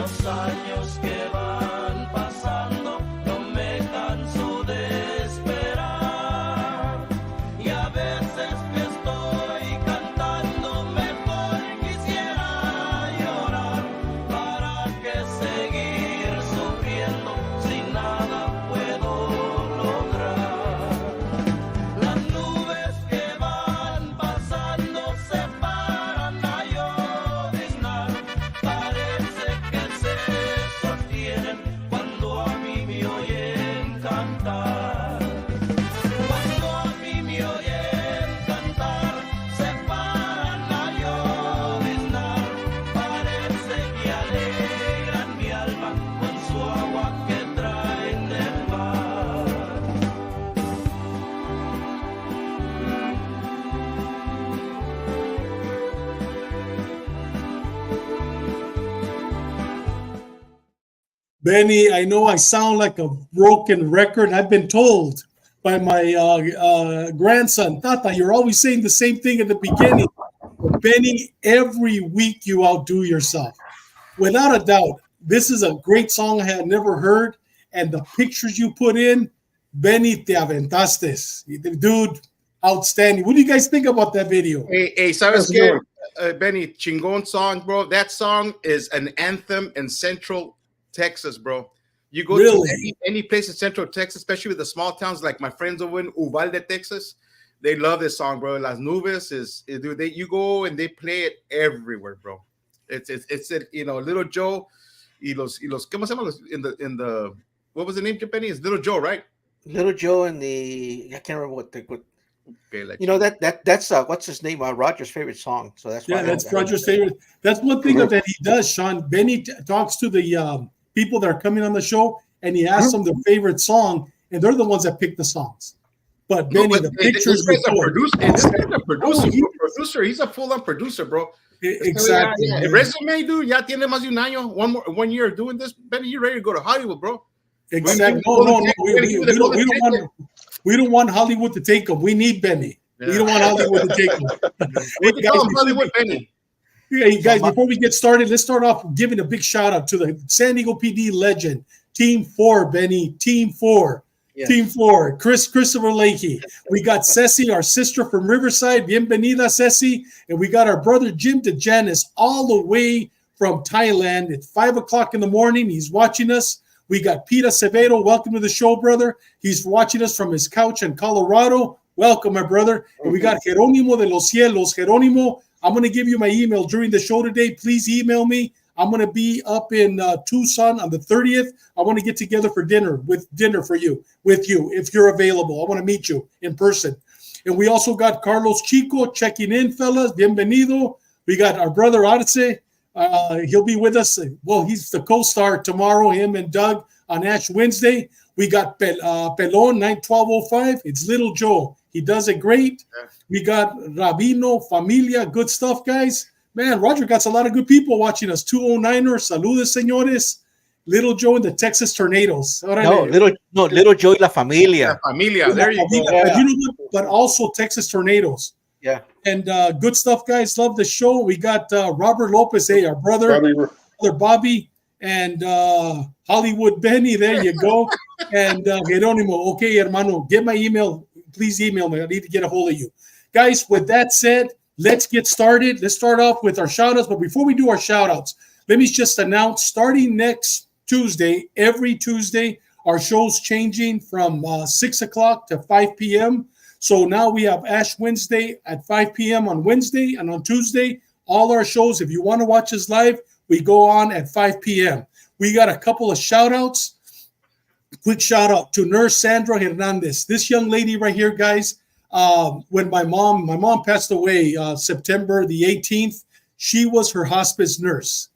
Los años que van pasando, no me canso de esperar. Y a veces que estoy cantando, mejor quisiera llorar. ¿Para qué seguir sufriendo si nada puedo lograr? Las nubes que van pasando se paran a lloviznar. Parece que se sostienen cuando a mí me oyen cantar. Cuando a mí me oyen cantar, se paran a lloviznar. Parece que alegran mi alma con su agua que traen del mar. Benny, I know I sound like a broken record. I've been told by my grandson, Tata, you're always saying the same thing at the beginning. But Benny, every week you outdo yourself. Without a doubt, this is a great song I had never heard. And the pictures you put in, Benny, te aventaste. Dude, outstanding. What do you guys think about that video? Hey, ¿sabes qué? Benny, chingón song, bro. That song is an anthem in Central Texas, bro. You go Really? to any place in Central Texas, especially with the small towns like my friends over in Uvalde, Texas, they love this song, bro. Las Nubes dude, you go and they play it everywhere, bro. It's you know, Little Joe y los ¿cómo se llama in the what was the name, Benny? It's Little Joe, right? Little Joe and I can't remember what Okay, like, you know, that's what's his name? Roger's favorite song. So that's why That's Roger's favorite. That's one thing that he does, Sean. Benny talks to the people that are coming on the show, and he asks them their favorite song, and they're the ones that pick the songs. But Benny, the pictures. This guy's a producer. This guy's a producer. He's a full-on producer, bro. Exactly. El resume, dude, ya tiene más de un año, 1 year doing this. Benny, you're ready to go to Hollywood, bro. Exactly. No. We don't want Hollywood to take him. We need Benny. Yeah. We don't want Hollywood to take him. Hollywood Benny. Hey guys, before we get started, let's start off giving a big shout out to the San Diego PD legend, Team 4, Benny. Team 4. Yes. Team 4. Christopher Lakey. We got Ceci, our sister from Riverside. Bienvenida, Ceci. And we got our brother Jim DeJanis all the way from Thailand. It's 5 o'clock in the morning. He's watching us. We got Peter Acevedo. Welcome to the show, brother. He's watching us from his couch in Colorado. Welcome, my brother. And we got Jerónimo de los Cielos. Jerónimo, I'm going to give you my email during the show today. Please email me. I'm going to be up in Tucson on the 30th. I want to get together for dinner with you, if you're available. I want to meet you in person. And we also got Carlos Chico checking in, fellas. Bienvenido. We got our brother Arce. He'll be with us. Well, he's the co-star tomorrow, him and Doug on Ash Wednesday. We got Pelon, 91205. It's Little Joe. He does it great. Yeah. We got Rabino, Familia, good stuff, guys. Man, Roger got a lot of good people watching us. 209ers, saludos, señores. Little Joe and the Texas Tornadoes. Little Joe y la Familia. La Familia, there you go. Yeah. You know what? But also Texas Tornadoes. Yeah. And good stuff, guys. Love the show. We got Robert Lopez, our brother Bobby, and Hollywood Benny. There you go. And Jerónimo. Okay, hermano, get my email. Please email me. I need to get a hold of you. Guys, with that said, let's get started. Let's start off with our shout-outs. But before we do our shout-outs, let me just announce, starting next Tuesday, every Tuesday, our show's changing from 6 o'clock to 5 p.m., So now we have Ash Wednesday at 5 p.m. on Wednesday, and on Tuesday, all our shows, if you want to watch us live, we go on at 5 p.m. We got a couple of shout-outs. Quick shout-out to Nurse Sandra Hernandez. This young lady right here, guys, when my mom passed away September the 18th, she was her hospice nurse,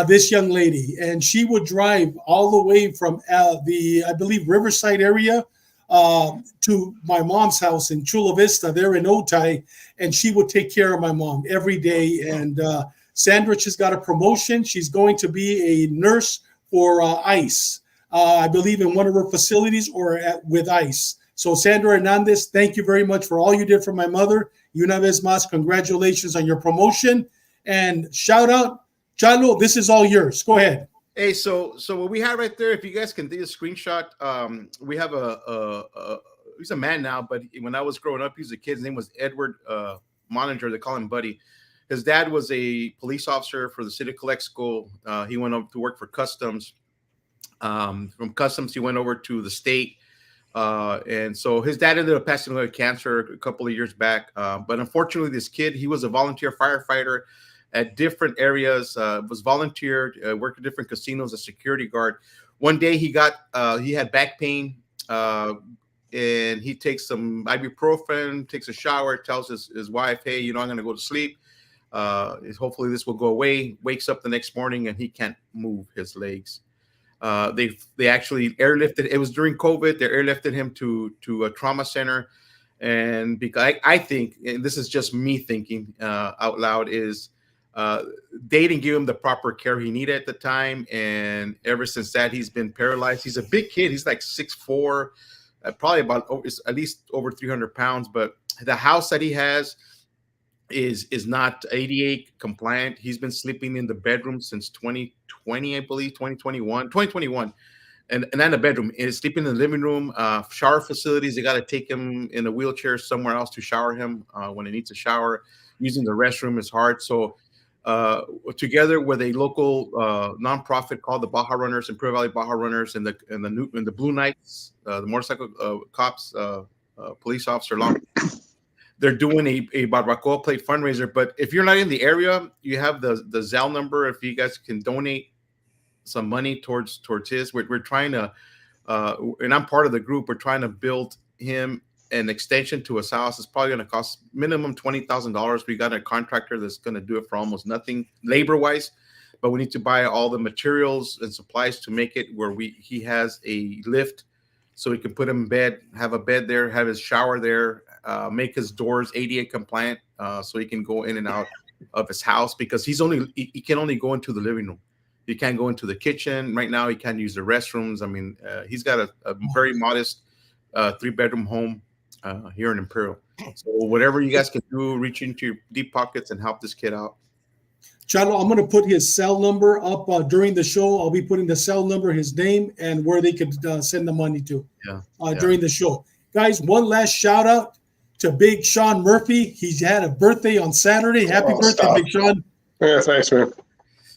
this young lady, and she would drive all the way from I believe, Riverside area to my mom's house in Chula Vista there in Otay, and she would take care of my mom every day. And Sandra has got a promotion. She's going to be a nurse for ICE, I believe, in one of her facilities or with ICE. So Sandra Hernandez, thank you very much for all you did for my mother. Una vez más, congratulations on your promotion. And shout out, Chalo, this is all yours. Go ahead. Hey, so what we have right there, if you guys can do a screenshot, we have he's a man now, but when I was growing up, he was a kid. His name was Edward Monitor. They call him Buddy. His dad was a police officer for the City of Calexico. He went up to work for Customs. From Customs, he went over to the state. And so his dad ended up passing away with cancer a couple of years back. But unfortunately, this kid, he was a volunteer firefighter at different areas, was volunteered, worked at different casinos as security guard. One day he had back pain, and he takes some ibuprofen, takes a shower, tells his wife, hey, I'm going to go to sleep. Hopefully this will go away. Wakes up the next morning and he can't move his legs. They actually airlifted. It was during COVID. They airlifted him to a trauma center, and because I think, and this is just me thinking out loud, is they didn't give him the proper care he needed at the time, and ever since that he's been paralyzed. He's a big kid. He's like 6'4", probably about at least over 300 pounds. But the house that he has is not ADA compliant. He's been sleeping in the bedroom since 2020, I believe, 2021, and not in the bedroom. He's sleeping in the living room. Shower facilities, they got to take him in a wheelchair somewhere else to shower him when he needs a shower. Using the restroom is hard. So together with a local nonprofit called the Baja Runners, Imperial Valley Baja Runners, and the Blue Knights, the motorcycle cops, police officer, they're doing a barbacoa plate fundraiser. But if you're not in the area, you have the Zelle number. If you guys can donate some money towards his, we're trying to, and I'm part of the group. We're trying to build him an extension to his house. It's probably going to cost minimum $20,000. We got a contractor that's going to do it for almost nothing labor wise, but we need to buy all the materials and supplies to make it where he has a lift, so he can put him in bed, have a bed there, have his shower there. Make his doors ADA compliant, so he can go in and out of his house, because he can only go into the living room. He can't go into the kitchen right now. He can't use the restrooms. I mean, he's got a very modest 3-bedroom home here in Imperial. So whatever you guys can do, reach into your deep pockets and help this kid out. Chalo, I'm going to put his cell number up during the show. I'll be putting the cell number, his name, and where they could send the money to during the show. Guys, one last shout out to Big Sean Murphy. He's had a birthday on Saturday. Happy birthday, Big Sean. Yeah, thanks, man.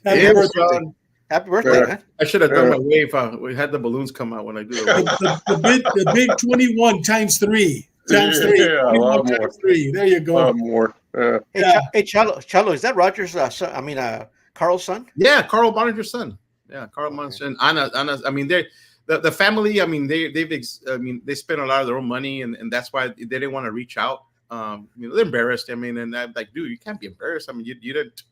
Happy birthday. Sean. Happy birthday, man. I should have done my wave. We had the balloons come out when I do it. The big 21 times 3. Times 3. Yeah, a lot more. Times 3. There you go. A lot more. Hey, Chalo, is that Roger's son? Carl's son? Yeah, Carl Bonninger's son. Yeah, Carl Bonninger and Anna. I mean, the family. I mean, they spent a lot of their own money, and that's why they didn't want to reach out. They're embarrassed. I mean, and I'm like, dude, you can't be embarrassed. I mean, you didn't.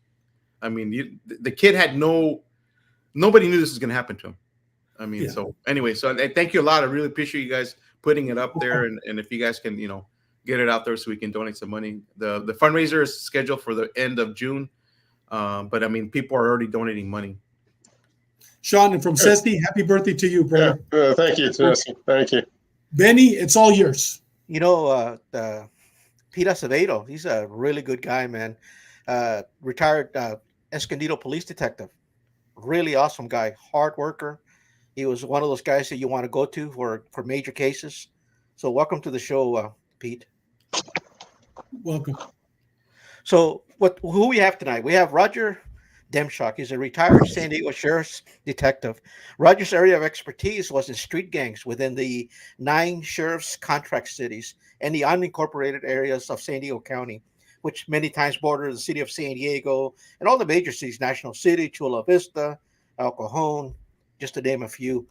I mean, the kid had nobody knew this was going to happen to him. I mean, so anyway, so thank you a lot. I really appreciate you guys putting it up there, and if you guys can, get it out there so we can donate some money. The fundraiser is scheduled for the end of June, but I mean, people are already donating money. Sean, and from Cesti, happy birthday to you, brother. Thank you, Cesti. Thank you. Benny, it's all yours. Pete Acevedo, he's a really good guy, man. Retired Escondido police detective. Really awesome guy, hard worker. He was one of those guys that you want to go to for major cases. So welcome to the show, Pete. Welcome. So who we have tonight? We have Roger Demshock. He's a retired San Diego Sheriff's detective. Roger's area of expertise was in street gangs within the 9 sheriff's contract cities and the unincorporated areas of San Diego County, which many times border the city of San Diego and all the major cities, National City, Chula Vista, El Cajon, just to name a few.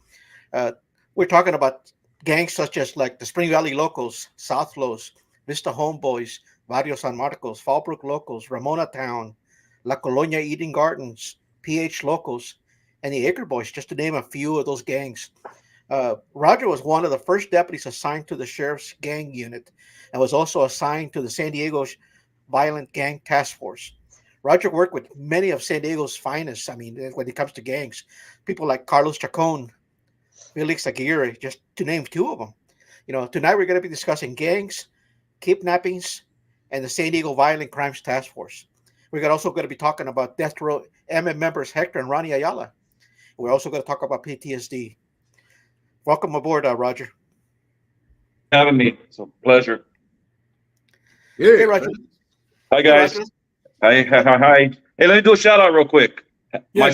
We're talking about gangs such as like the Spring Valley Locals, South Los, Vista Homeboys, Barrio San Marcos, Fallbrook Locals, Ramona Town, La Colonia Eden Gardens, PH Locals, and the Acre Boys, just to name a few of those gangs. Roger was one of the first deputies assigned to the sheriff's gang unit and was also assigned to the San Diego Violent Gang Task Force. Roger worked with many of San Diego's finest. I mean, when it comes to gangs, people like Carlos Chacon, Felix Aguirre, just to name 2 of them. Tonight we're going to be discussing gangs, kidnappings, and the San Diego Violent Crimes Task Force. We're also going to be talking about Death Row MM members Hector and Ronnie Ayala. We're also going to talk about PTSD. Welcome aboard, Roger. Having me. It's a pleasure. Hey, Roger. Hi, guys. Hey, Hi. Hey, let me do a shout out real quick. Yeah,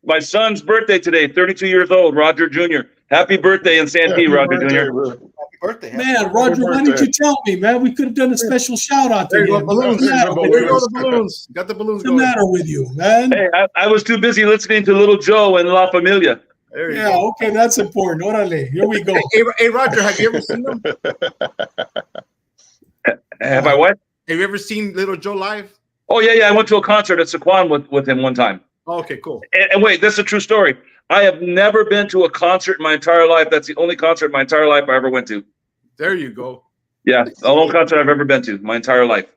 My son's birthday today, 32 years old, Roger Jr. Happy birthday in Santee, Roger Jr. Happy birthday. Man, Roger, why didn't you tell me, man? We could have done a special shout out to There you you. go, balloons. There you go, the balloons. Got the balloons What's the going. matter with you, man? Hey, I was too busy listening to Little Joe and La Familia. There you Yeah, go. okay, that's important. Orale, here we go. Hey, Roger, have you ever seen them? Have I what? Have you ever seen Little Joe live? Oh, yeah. I went to a concert at Saquon with him one time. Oh, okay, cool. And wait, this is a true story. I have never been to a concert in my entire life. That's the only concert in my entire life I ever went to. There you go. Yeah, the only concert I've ever been to my entire life.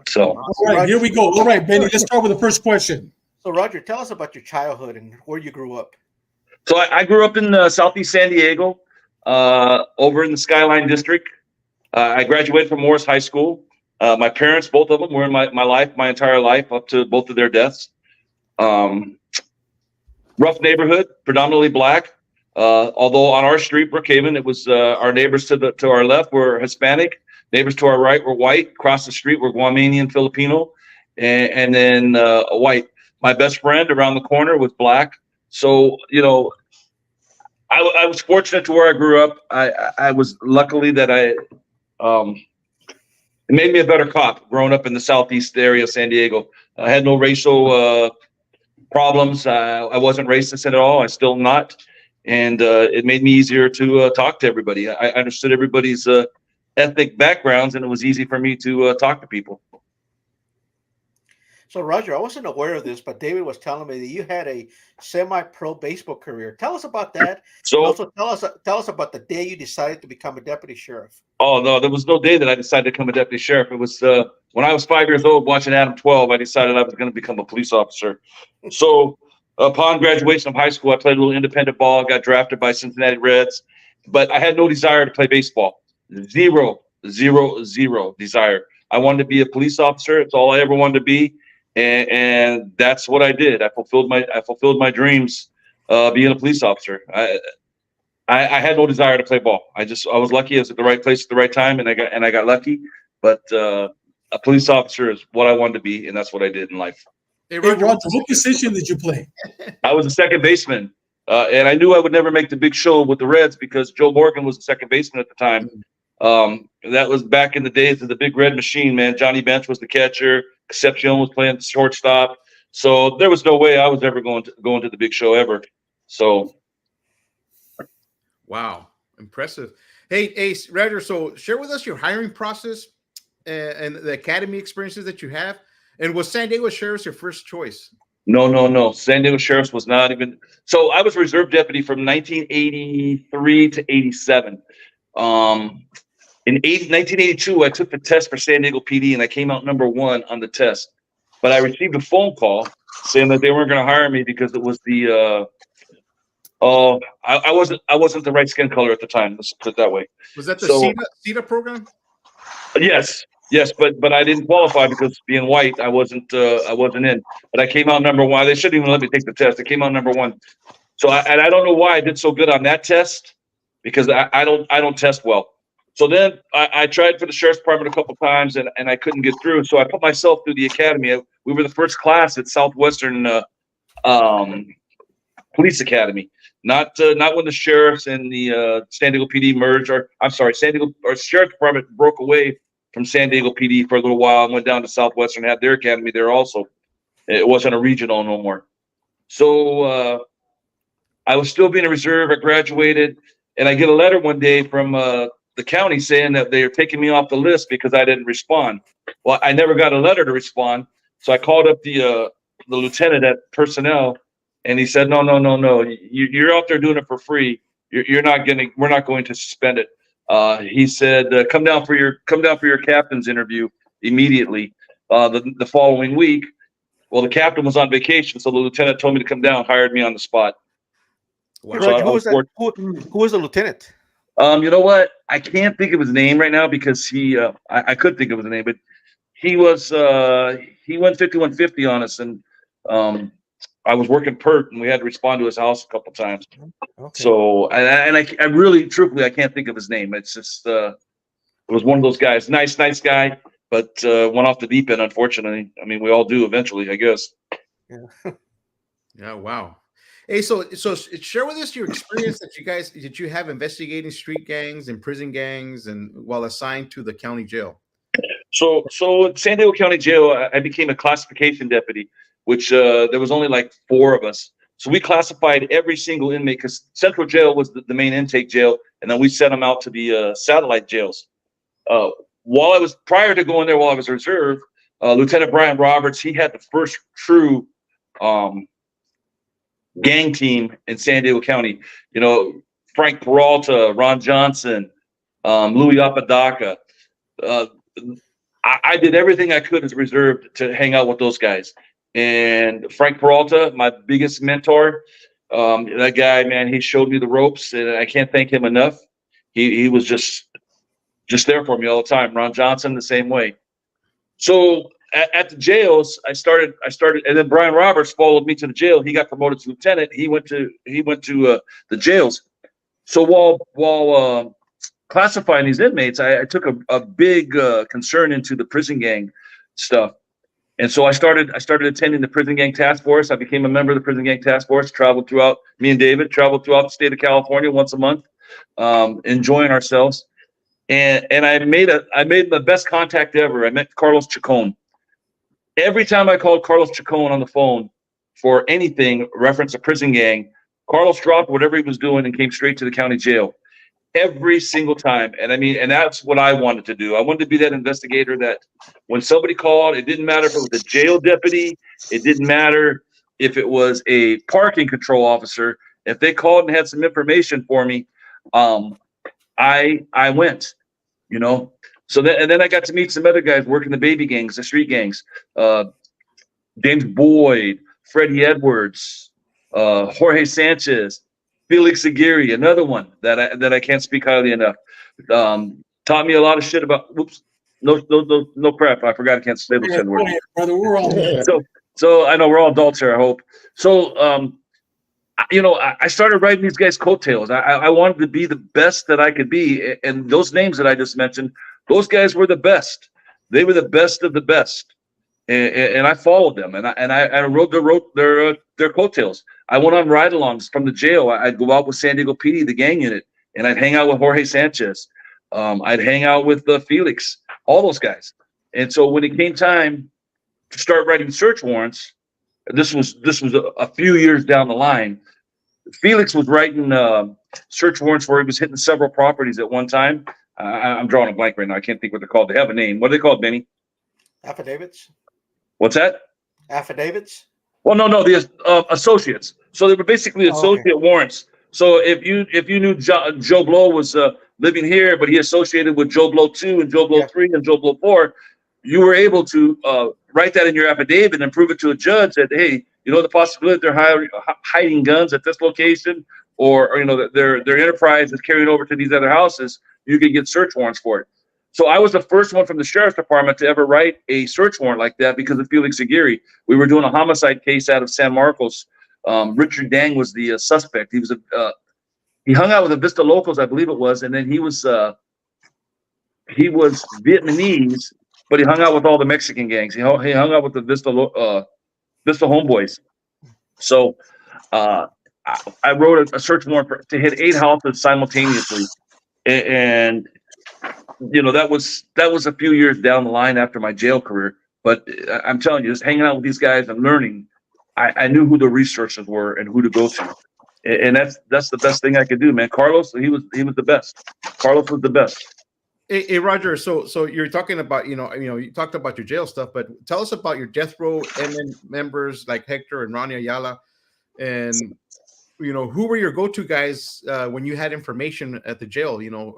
So, All right, here we go. All right, Benny, let's start with the first question. So, Roger, tell us about your childhood and where you grew up. So I grew up in Southeast San Diego, over in the Skyline District. I graduated from Morris High School. My parents, both of them, were in my life, my entire life, up to both of their deaths. Rough neighborhood, predominantly black. Although on our street, Brookhaven, it was our neighbors to our left were Hispanic, neighbors to our right were white. Across the street were Guamanian, Filipino, and then white. My best friend around the corner was black. So, you know, I was fortunate to where I grew up. I was luckily that it made me a better cop growing up in the southeast area of San Diego. I had no racial problems. I wasn't racist at all. I still not. And it made me easier to talk to everybody. I understood everybody's ethnic backgrounds, and it was easy for me to talk to people. So, Roger, I wasn't aware of this, but David was telling me that you had a semi-pro baseball career. Tell us about that. So, and also tell us about the day you decided to become a deputy sheriff. Oh, no, there was no day that I decided to become a deputy sheriff. It was when I was 5 years old watching Adam 12, I decided I was going to become a police officer. So upon graduation of high school, I played a little independent ball, got drafted by Cincinnati Reds, but I had no desire to play baseball. Zero desire. I wanted to be a police officer. It's all I ever wanted to be. And that's what I did. I fulfilled my dreams being a police officer. I had no desire to play ball. I was lucky. I was at the right place at the right time, and I got lucky. But a police officer is what I wanted to be, and that's what I did in life. Hey, Roger, what position did you play? I was a second baseman, and I knew I would never make the big show with the Reds because Joe Morgan was the second baseman at the time. That was back in the days of the big red machine, man. Johnny Bench was the catcher. Concepcion was playing shortstop. So there was no way I was ever going to the big show ever. So. Wow. Impressive. Hey, Roger, so share with us your hiring process and the academy experiences that you have. And was San Diego Sheriff's your first choice? No. San Diego Sheriff's was not even. So I was reserve deputy from 1983 to 87. In 1982, I took the test for San Diego PD, and I came out number 1 on the test. But I received a phone call saying that they weren't going to hire me because it was the I wasn't the right skin color at the time. Let's put it that way. Was that the CETA program? Yes, but I didn't qualify because being white, I wasn't in. But I came out number 1. They shouldn't even let me take the test. I came out number 1. So I don't know why I did so good on that test because I don't test well. So then I tried for the sheriff's department a couple times and I couldn't get through. So I put myself through the academy. We were the first class at Southwestern Police Academy. Not when the sheriffs and the San Diego PD merged, San Diego Sheriff's Department broke away from San Diego PD for a little while and went down to Southwestern and had their academy there also. It wasn't a regional no more. So I was still being a reserve. I graduated, and I get a letter one day from the county saying that they're taking me off the list because I didn't respond. Well, I never got a letter to respond, so I called up the lieutenant at personnel. And he said, no. You're out there doing it for free. We're not going to suspend it. He said, come down for your captain's interview immediately. The following week. Well, the captain was on vacation, so the lieutenant told me to come down, hired me on the spot. Wow. So who was the lieutenant? You know what? I can't think of his name right now because I could think of his name, but he went 5150 on us, and I was working PERT, and we had to respond to his house a couple times. Okay. So, and I really, truthfully, I can't think of his name. It's just, it was one of those guys. Nice guy, but went off the deep end, unfortunately. I mean, we all do eventually, I guess. Yeah. Yeah, wow. Hey, so share with us your experience that you have investigating street gangs and prison gangs, and while assigned to the county jail. So at San Diego County Jail, I became a classification deputy, which there was only like 4 of us. So we classified every single inmate, because Central Jail was the main intake jail, and then we sent them out to the satellite jails. Prior to going there, while I was reserve, Lieutenant Brian Roberts, he had the first true gang team in San Diego County. You know, Frank Peralta, Ron Johnson, Louis Apodaca. I did everything I could as a reserve to hang out with those guys. And Frank Peralta, my biggest mentor, that guy, man, he showed me the ropes, and I can't thank him enough. He was just there for me all the time. Ron Johnson, the same way. So at the jails, I started, and then Brian Roberts followed me to the jail. He got promoted to lieutenant. He went to the jails. So while classifying these inmates, I took a big concern into the prison gang stuff. And so I started attending the prison gang task force. I became a member of the prison gang task force, me and David traveled throughout the state of California once a month, enjoying ourselves. And I made the best contact ever. I met Carlos Chacon. Every time I called Carlos Chacon on the phone for anything reference a prison gang, Carlos dropped whatever he was doing and came straight to the county jail. Every single time. And I mean, and that's what I wanted to do. I wanted to be that investigator that when somebody called, it didn't matter if it was a jail deputy, it didn't matter if it was a parking control officer. If they called and had some information for me, I went, you know. So then I got to meet some other guys working the baby gangs, the street gangs. James Boyd, Freddie Edwards, Jorge Sanchez, Felix Aguirre, another one that I can't speak highly enough. Taught me a lot of shit about. Oops, no crap. I forgot I can't say those words. Brother, we're all so I know we're all adults here, I hope. So you know, I started writing these guys' coattails. I wanted to be the best that I could be, and those names that I just mentioned, those guys were the best. They were the best of the best, and I followed them, and I wrote their coattails. I went on ride-alongs from the jail. I'd go out with San Diego PD, the gang unit, and I'd hang out with Jorge Sanchez. I'd hang out with Felix, all those guys. And so when it came time to start writing search warrants, this was a few years down the line. Felix was writing search warrants where he was hitting several properties at one time. I'm drawing a blank right now. I can't think what they're called. They have a name. What are they called, Benny? Affidavits. What's that? Affidavits. Well, no, the associates. So they were basically associate warrants. So if you knew Joe Blow was living here, but he associated with Joe Blow 2 and Joe Blow 3 and Joe Blow 4, you were able to write that in your affidavit and prove it to a judge that, hey, you know, the possibility they're hiding guns at this location, or you know, that their enterprise is carrying over to these other houses, you can get search warrants for it. So I was the first one from the sheriff's department to ever write a search warrant like that because of Felix Aguirre. We were doing a homicide case out of San Marcos. Richard Dang was the suspect. He was he hung out with the Vista locals, I believe it was, and then he was Vietnamese, but he hung out with all the Mexican gangs. He hung out with the Vista homeboys. So I wrote a search warrant to hit 8 houses simultaneously, and you know, that was a few years down the line after my jail career. But I'm telling you, just hanging out with these guys and learning, I knew who the resources were and who to go to, and that's the best thing I could do, man. Carlos, he was the best. Carlos was the best. Hey, Roger. So you're talking about you talked about your jail stuff, but tell us about your death row members like Hector and Ronnie Ayala, and you know, who were your go-to guys when you had information at the jail? You know,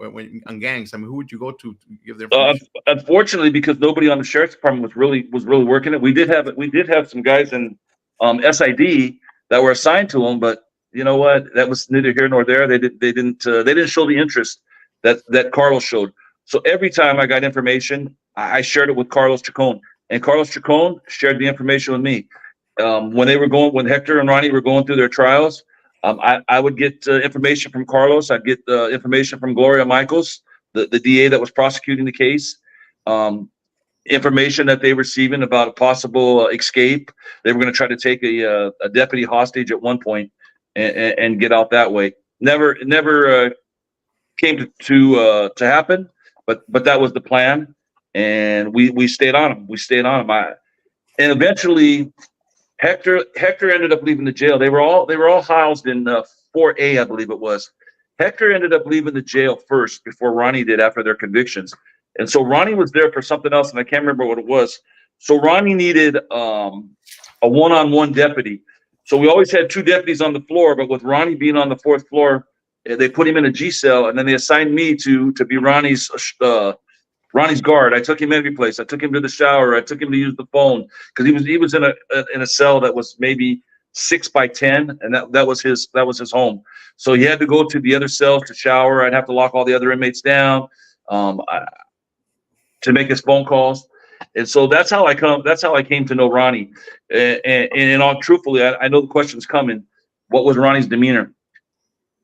on gangs. I mean, who would you go to give their information? Unfortunately, because nobody on the sheriff's department was really working it. We did have some guys in SID that were assigned to them, but you know what? That was neither here nor there. They didn't show the interest that Carlos showed. So every time I got information, I shared it with Carlos Chacon, and Carlos Chacon shared the information with me. when Hector and Ronnie were going through their trials, I would get information from Carlos. I'd get information from Gloria Michaels, the DA that was prosecuting the case. Information that they were receiving about a possible escape. They were going to try to take a deputy hostage at one point and get out that way. Never came to happen, but that was the plan, and we stayed on him. We stayed on him. And eventually, Hector ended up leaving the jail. They were all housed in 4A, I believe it was. Hector ended up leaving the jail first before Ronnie did after their convictions. And so Ronnie was there for something else, and I can't remember what it was. So Ronnie needed a one-on-one deputy. So we always had two deputies on the floor, but with Ronnie being on the fourth floor, they put him in a G cell, and then they assigned me to be Ronnie's guard. I took him every place. I took him to the shower. I took him to use the phone because he was in a cell that was maybe 6 by 10, and that was his home. So he had to go to the other cells to shower. I'd have to lock all the other inmates down to make his phone calls. And so that's how I came to know Ronnie. And all truthfully, I know the question's coming. What was Ronnie's demeanor?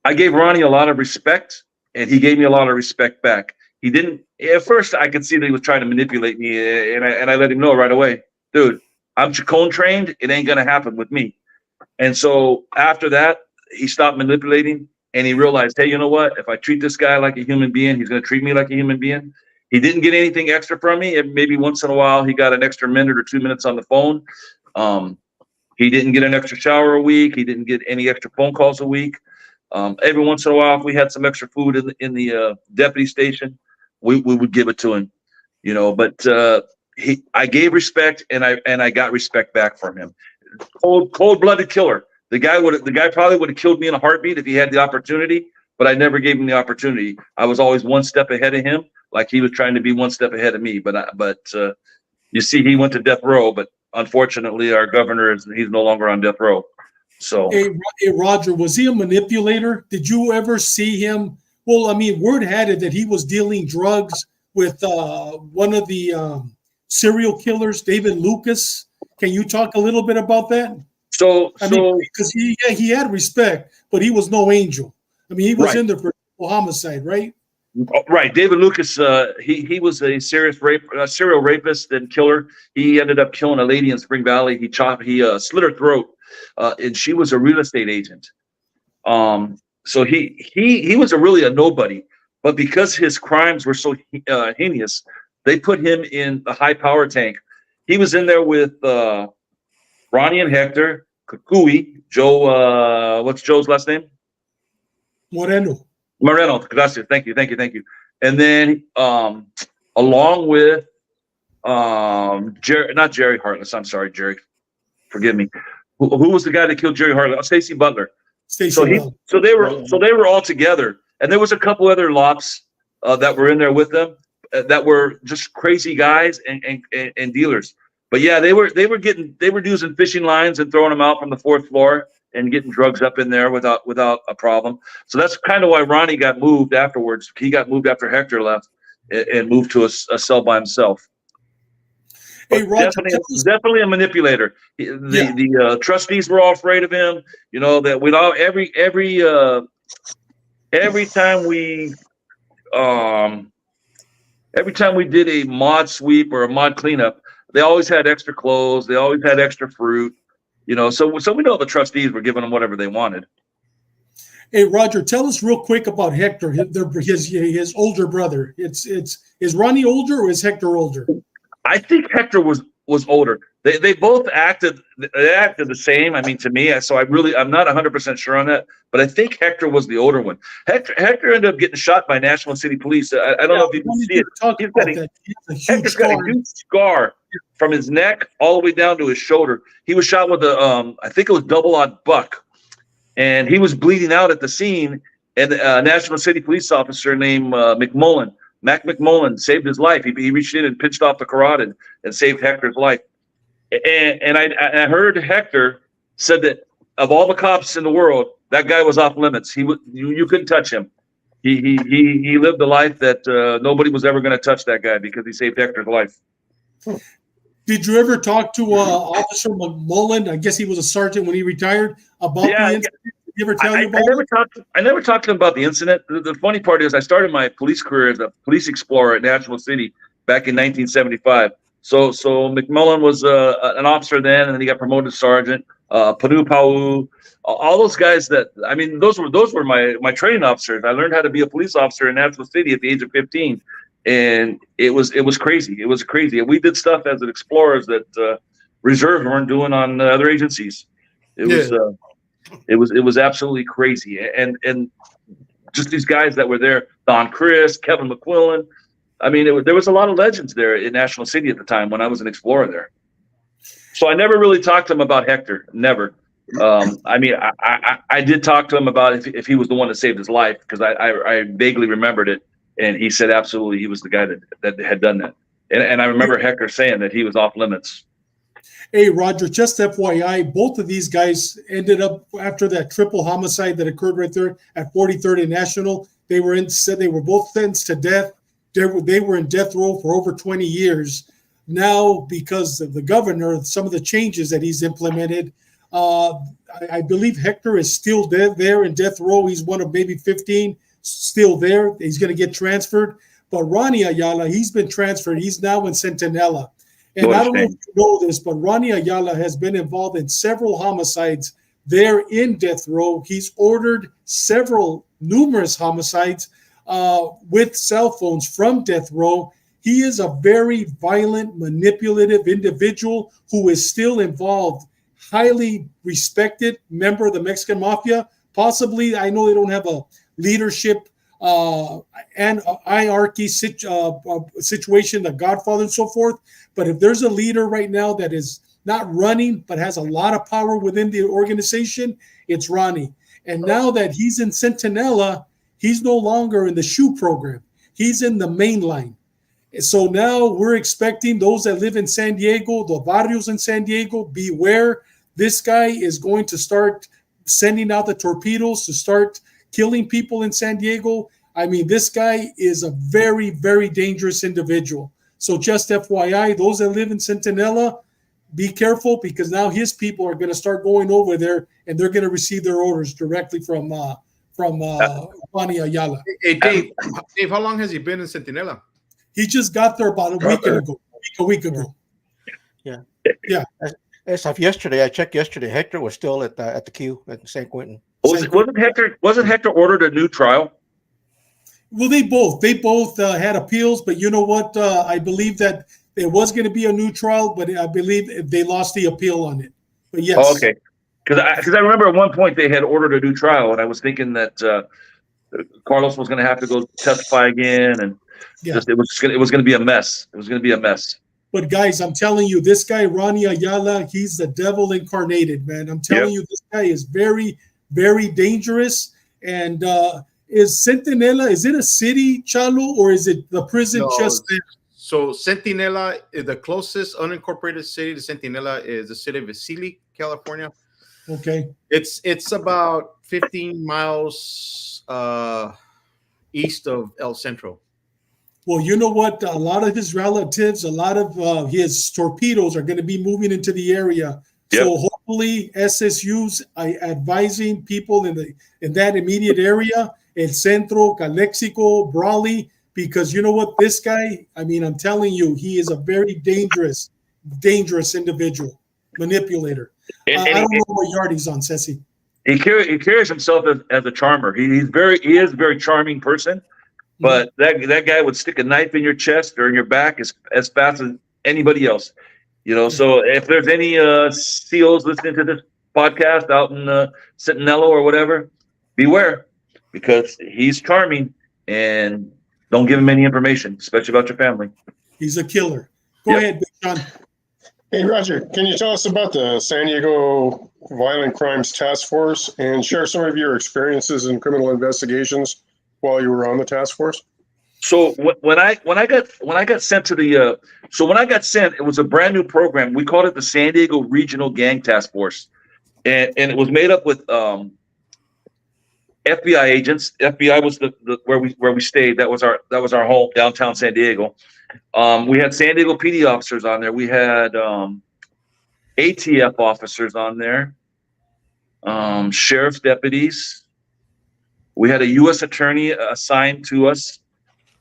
I gave Ronnie a lot of respect, and he gave me a lot of respect back. He didn't. At first, I could see that he was trying to manipulate me, and I let him know right away, dude, I'm Chacon trained. It ain't gonna happen with me. And so after that, he stopped manipulating, and he realized, hey, you know what? If I treat this guy like a human being, he's gonna treat me like a human being. He didn't get anything extra from me. And maybe once in a while, he got an extra minute or 2 minutes on the phone. He didn't get an extra shower a week. He didn't get any extra phone calls a week. Every once in a while, if we had some extra food in the deputy station, we would give it to him, you know. But I gave respect, and I got respect back from him. Cold-blooded killer. The guy probably would have killed me in a heartbeat if he had the opportunity, but I never gave him the opportunity. I was always one step ahead of him, like he was trying to be one step ahead of me. But you see, he went to death row, but unfortunately, our governor he's no longer on death row. So, hey, Roger, was he a manipulator? Did you ever see him? Well, I mean, word had it that he was dealing drugs with one of the serial killers, David Lucas. Can you talk a little bit about that? Because he had respect, but he was no angel. I mean, he was in there for homicide, right? Right, David Lucas. He was a serial rapist and killer. He ended up killing a lady in Spring Valley. He slit her throat, and she was a real estate agent. So he was really a nobody, but because his crimes were so heinous, they put him in the high power tank. He was in there with Ronnie and Hector, Kukui, Joe. What's Joe's last name? Moreno. Gracias. Thank you. And then along with not Jerry Heartless. I'm sorry, Jerry. Forgive me. Who was the guy that killed Jerry Heartless? Stacy Butler. So they were all together, and there was a couple other lops that were in there with them that were just crazy guys and dealers. But yeah, they were using fishing lines and throwing them out from the fourth floor and getting drugs up in there without a problem. So that's kind of why Ronnie got moved afterwards. He got moved after Hector left and moved to a cell by himself. Hey, Roger, definitely a manipulator. The trustees were all afraid of him. You know that without every time we did a mod sweep or a mod cleanup, they always had extra clothes. They always had extra fruit. You know, so we know the trustees were giving them whatever they wanted. Hey, Roger, tell us real quick about Hector, his older brother. Is Ronnie older or is Hector older? I think Hector was older. They both acted the same. I mean, to me, so I'm not 100% sure on that, but I think Hector was the older one. Hector ended up getting shot by National City Police. I don't know if you can see it. Hector's got a huge scar from his neck all the way down to his shoulder. He was shot with I think it was double-aught buck, and he was bleeding out at the scene. And a National City Police officer named Mac McMullen saved his life. He reached in and pinched off the carotid and saved Hector's life. And I heard Hector said that of all the cops in the world, that guy was off limits. You couldn't touch him. He lived a life that nobody was ever going to touch that guy because he saved Hector's life. Did you ever talk to Officer McMullen? I guess he was a sergeant when he retired about the incident. Did he ever tell you about it? I never talked to him about the incident. The funny part is I started my police career as a police explorer at National City back in 1975. So McMullen was an officer then, and then he got promoted to sergeant. Panu Pau, all those guys those were my training officers. I learned how to be a police officer in National City at the age of 15. And it was crazy. It was crazy. We did stuff as explorers that reserves weren't doing on other agencies. It was absolutely crazy. And just these guys that were there, Don Chris, Kevin McQuillan. I mean, there was a lot of legends there in National City at the time when I was an explorer there. So I never really talked to him about Hector. Never. I did talk to him about if he was the one that saved his life, because I vaguely remembered it. And he said, absolutely, he was the guy that had done that. And I remember Hector saying that he was off limits. Hey, Roger, just FYI, both of these guys ended up, after that triple homicide that occurred right there at 43rd and National, they were both sentenced to death. They were in death row for over 20 years. Now, because of the governor, some of the changes that he's implemented, I believe Hector is still there in death row. He's one of maybe 15 still there. He's going to get transferred. But Ronnie Ayala, he's been transferred. He's now in Centinela. And I don't know if you know this, but Ronnie Ayala has been involved in several homicides there in death row. He's ordered numerous homicides with cell phones from death row. He is a very violent, manipulative individual who is still involved, highly respected member of the Mexican mafia. Possibly, I know they don't have a leadership and hierarchy situation, the Godfather and so forth. But if there's a leader right now that is not running but has a lot of power within the organization, it's Ronnie. And now that he's in Centinela, he's no longer in the SHU program. He's in the main line. So now we're expecting those that live in San Diego, the barrios in San Diego, beware. This guy is going to start sending out the torpedoes to start killing people in San Diego. I mean, this guy is a very, very dangerous individual. So just FYI, those that live in Centinela, be careful, because now his people are going to start going over there and they're going to receive their orders directly from Ronnie Ayala. Hey, Dave, how long has he been in Centinela? He just got there about a week ago. Yeah. As of yesterday, I checked yesterday, Hector was still at the queue at San Quentin. Wasn't Hector ordered a new trial? Well, they both had appeals, but you know what? I believe that there was going to be a new trial, but I believe they lost the appeal on it. But yes. Oh, okay. Because I remember at one point they had ordered a new trial, and I was thinking that Carlos was going to have to go testify again, and it was going to be a mess. It was going to be a mess. But guys, I'm telling you, this guy Ronnie Ayala, he's the devil incarnated, man. I'm telling you, this guy is very, very dangerous. And is Centinela, is it a city, Chalo, or is it the prison just there? So Centinela, the closest unincorporated city to Centinela is the city of Visalia, California. Okay. It's about 15 miles east of El Centro. Well, you know what? A lot of his relatives, a lot of his torpedoes are going to be moving into the area. Yep. So hopefully SSU's advising people in that immediate area, El Centro, Calexico, Brawley, because you know what? This guy, I mean, I'm telling you, he is a very dangerous individual, manipulator. I don't know what yard he's on, Ceci. He carries himself as a charmer. He is a very charming person. But that guy would stick a knife in your chest or in your back as fast as anybody else, you know. So if there's any SEALs listening to this podcast out in Centinela or whatever, beware, because he's charming, and don't give him any information, especially about your family. He's a killer. Go ahead, Big John. Hey, Roger, can you tell us about the San Diego Violent Crimes Task Force and share some of your experiences in criminal investigations while you were on the task force? So when I got sent to the it was a brand new program. We called it the San Diego Regional Gang Task Force, and it was made up with FBI agents. FBI was the where we stayed. That was our home, downtown San Diego. We had San Diego PD officers on there. We had ATF officers on there. Sheriff's deputies. We had a U.S. attorney assigned to us,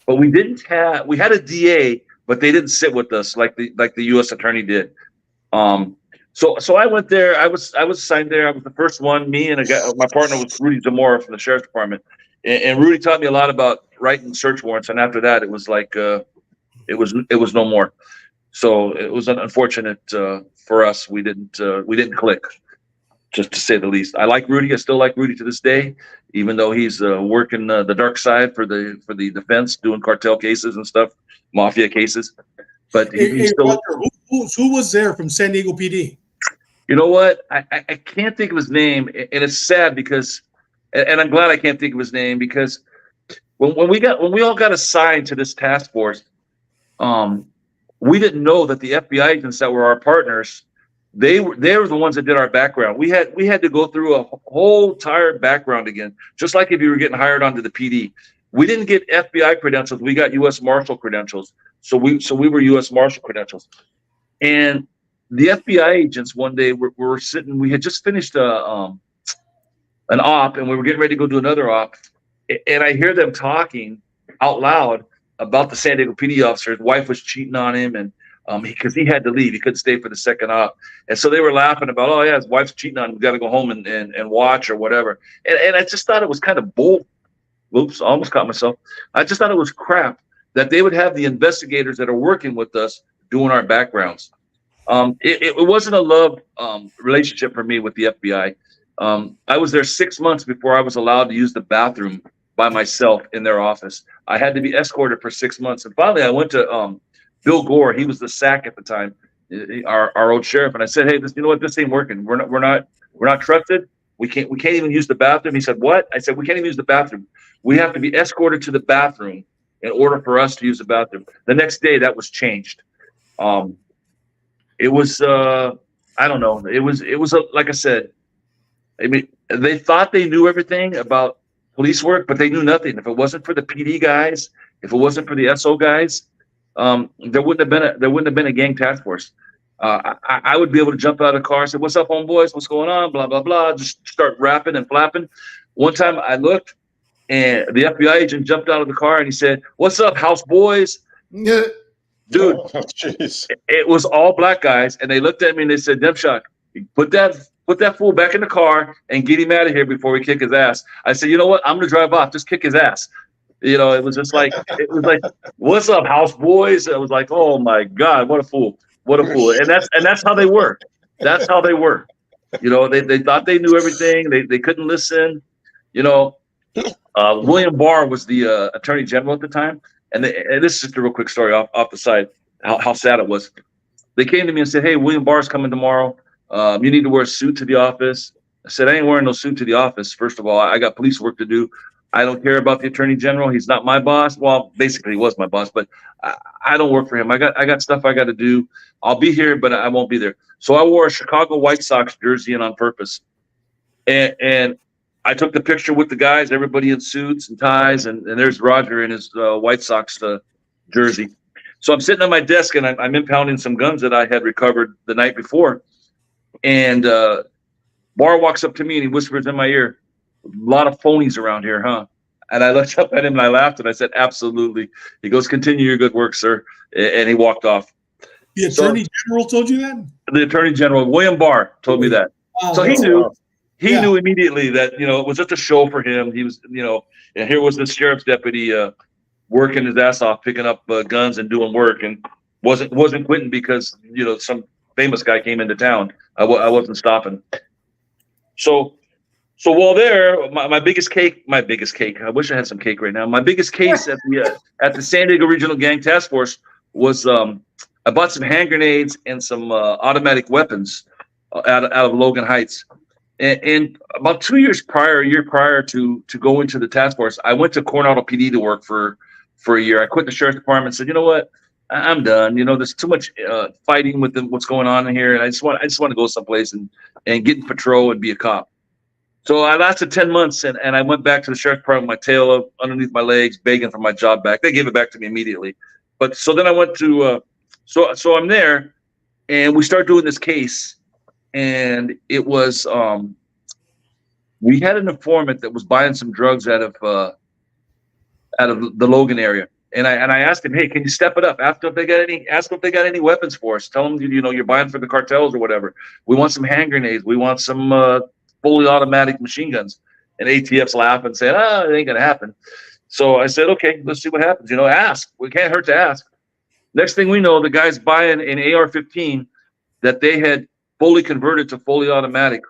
but we had a DA, but they didn't sit with us like the U.S. attorney did. So I went there. I was assigned there. I was the first one. Me and a guy, my partner was Rudy Zamora from the sheriff's department, and Rudy taught me a lot about writing search warrants. And after that, it was like it was no more. So it was unfortunate for us. We didn't click, just to say the least. I like Rudy. I still like Rudy to this day, even though he's working the dark side for the defense, doing cartel cases and stuff, mafia cases. But he's still. Roger, who was there from San Diego PD? You know what? I can't think of his name, and it's sad because, and I'm glad I can't think of his name because when we all got assigned to this task force, we didn't know that the FBI agents that were our partners, they were the ones that did our background. We had to go through a whole entire background again, just like if you were getting hired onto the PD. We didn't get FBI credentials. We got U.S. Marshal credentials. So we were U.S. Marshal credentials. And the FBI agents one day were sitting. We had just finished an op, and we were getting ready to go do another op. And I hear them talking out loud about the San Diego PD officer. His wife was cheating on him, and because he had to leave, he couldn't stay for the second op. And so they were laughing about, oh yeah, his wife's cheating on him. We got to go home and watch or whatever. And I just thought it was kind of bold. Oops, I almost caught myself. I just thought it was crap that they would have the investigators that are working with us doing our backgrounds. It wasn't a love relationship for me with the FBI. I was there 6 months before I was allowed to use the bathroom by myself in their office. I had to be escorted for 6 months. And finally I went to Bill Gore. He was the SAC at the time, our old sheriff. And I said, hey, you know what? This ain't working. We're not trusted. We can't even use the bathroom. He said, what? I said, we can't even use the bathroom. We have to be escorted to the bathroom in order for us to use the bathroom. The next day that was changed. It was I don't know. It was like I said, I mean, they thought they knew everything about police work, but they knew nothing. If it wasn't for the PD guys, if it wasn't for the SO guys, there wouldn't have been a gang task force. I would be able to jump out of the car and say, what's up, homeboys? What's going on? Blah, blah, blah. Just start rapping and flapping. One time I looked and the FBI agent jumped out of the car and he said, what's up, house boys? Yeah. Dude, it was all black guys. And they looked at me and they said, Demshock, put that fool back in the car and get him out of here before we kick his ass. I said, you know what? I'm going to drive off. Just kick his ass. You know, it was like, what's up, house boys? I was like, oh my God, what a fool. What a fool. And that's how they were. That's how they were. You know, they thought they knew everything. They couldn't listen. You know, William Barr was the attorney general at the time. And this is just a real quick story off the side, how sad it was. They came to me and said, hey, William Barr's coming tomorrow. You need to wear a suit to the office. I said, I ain't wearing no suit to the office. First of all, I got police work to do. I don't care about the attorney general. He's not my boss. Well, basically he was my boss, but I don't work for him. I got stuff I got to do. I'll be here, but I won't be there. So I wore a Chicago White Sox jersey in on purpose. And I took the picture with the guys, everybody in suits and ties, and there's Roger in his White Sox jersey. So I'm sitting at my desk and I'm impounding some guns that I had recovered the night before. And Barr walks up to me and he whispers in my ear, a lot of phonies around here, huh? And I looked up at him and I laughed and I said, absolutely. He goes, continue your good work, sir. And he walked off. The attorney general told you that? The attorney general, William Barr, told me that. So he knew. He knew immediately that, you know, it was just a show for him. He was, you know, and here was the sheriff's deputy working his ass off, picking up guns and doing work, and wasn't quitting because, you know, some famous guy came into town. I wasn't stopping. So while there, my biggest cake. I wish I had some cake right now. My biggest case at the San Diego Regional Gang Task Force was I bought some hand grenades and some automatic weapons out of Logan Heights. And about 2 years prior, a year prior to go into the task force, I went to Coronado PD to work for a year. I quit the sheriff's department and said, you know what? I'm done. You know, there's too much fighting with what's going on in here. And I just want to go someplace and get in patrol and be a cop. So I lasted 10 months, and I went back to the sheriff's department with my tail up underneath my legs, begging for my job back. They gave it back to me immediately. But so then I went to, so I'm there, and we start doing this case, and it was, we had an informant that was buying some drugs out of the Logan area. And I asked him, hey, can you step it up? Ask them if they got any weapons for us. Tell them, you're buying for the cartels or whatever. We want some hand grenades. We want some fully automatic machine guns. And ATF's laughing and saying, it ain't gonna happen. So I said, okay, let's see what happens. Ask. We can't hurt to ask. Next thing we know, the guy's buying an AR-15 that they had fully converted to fully automatic.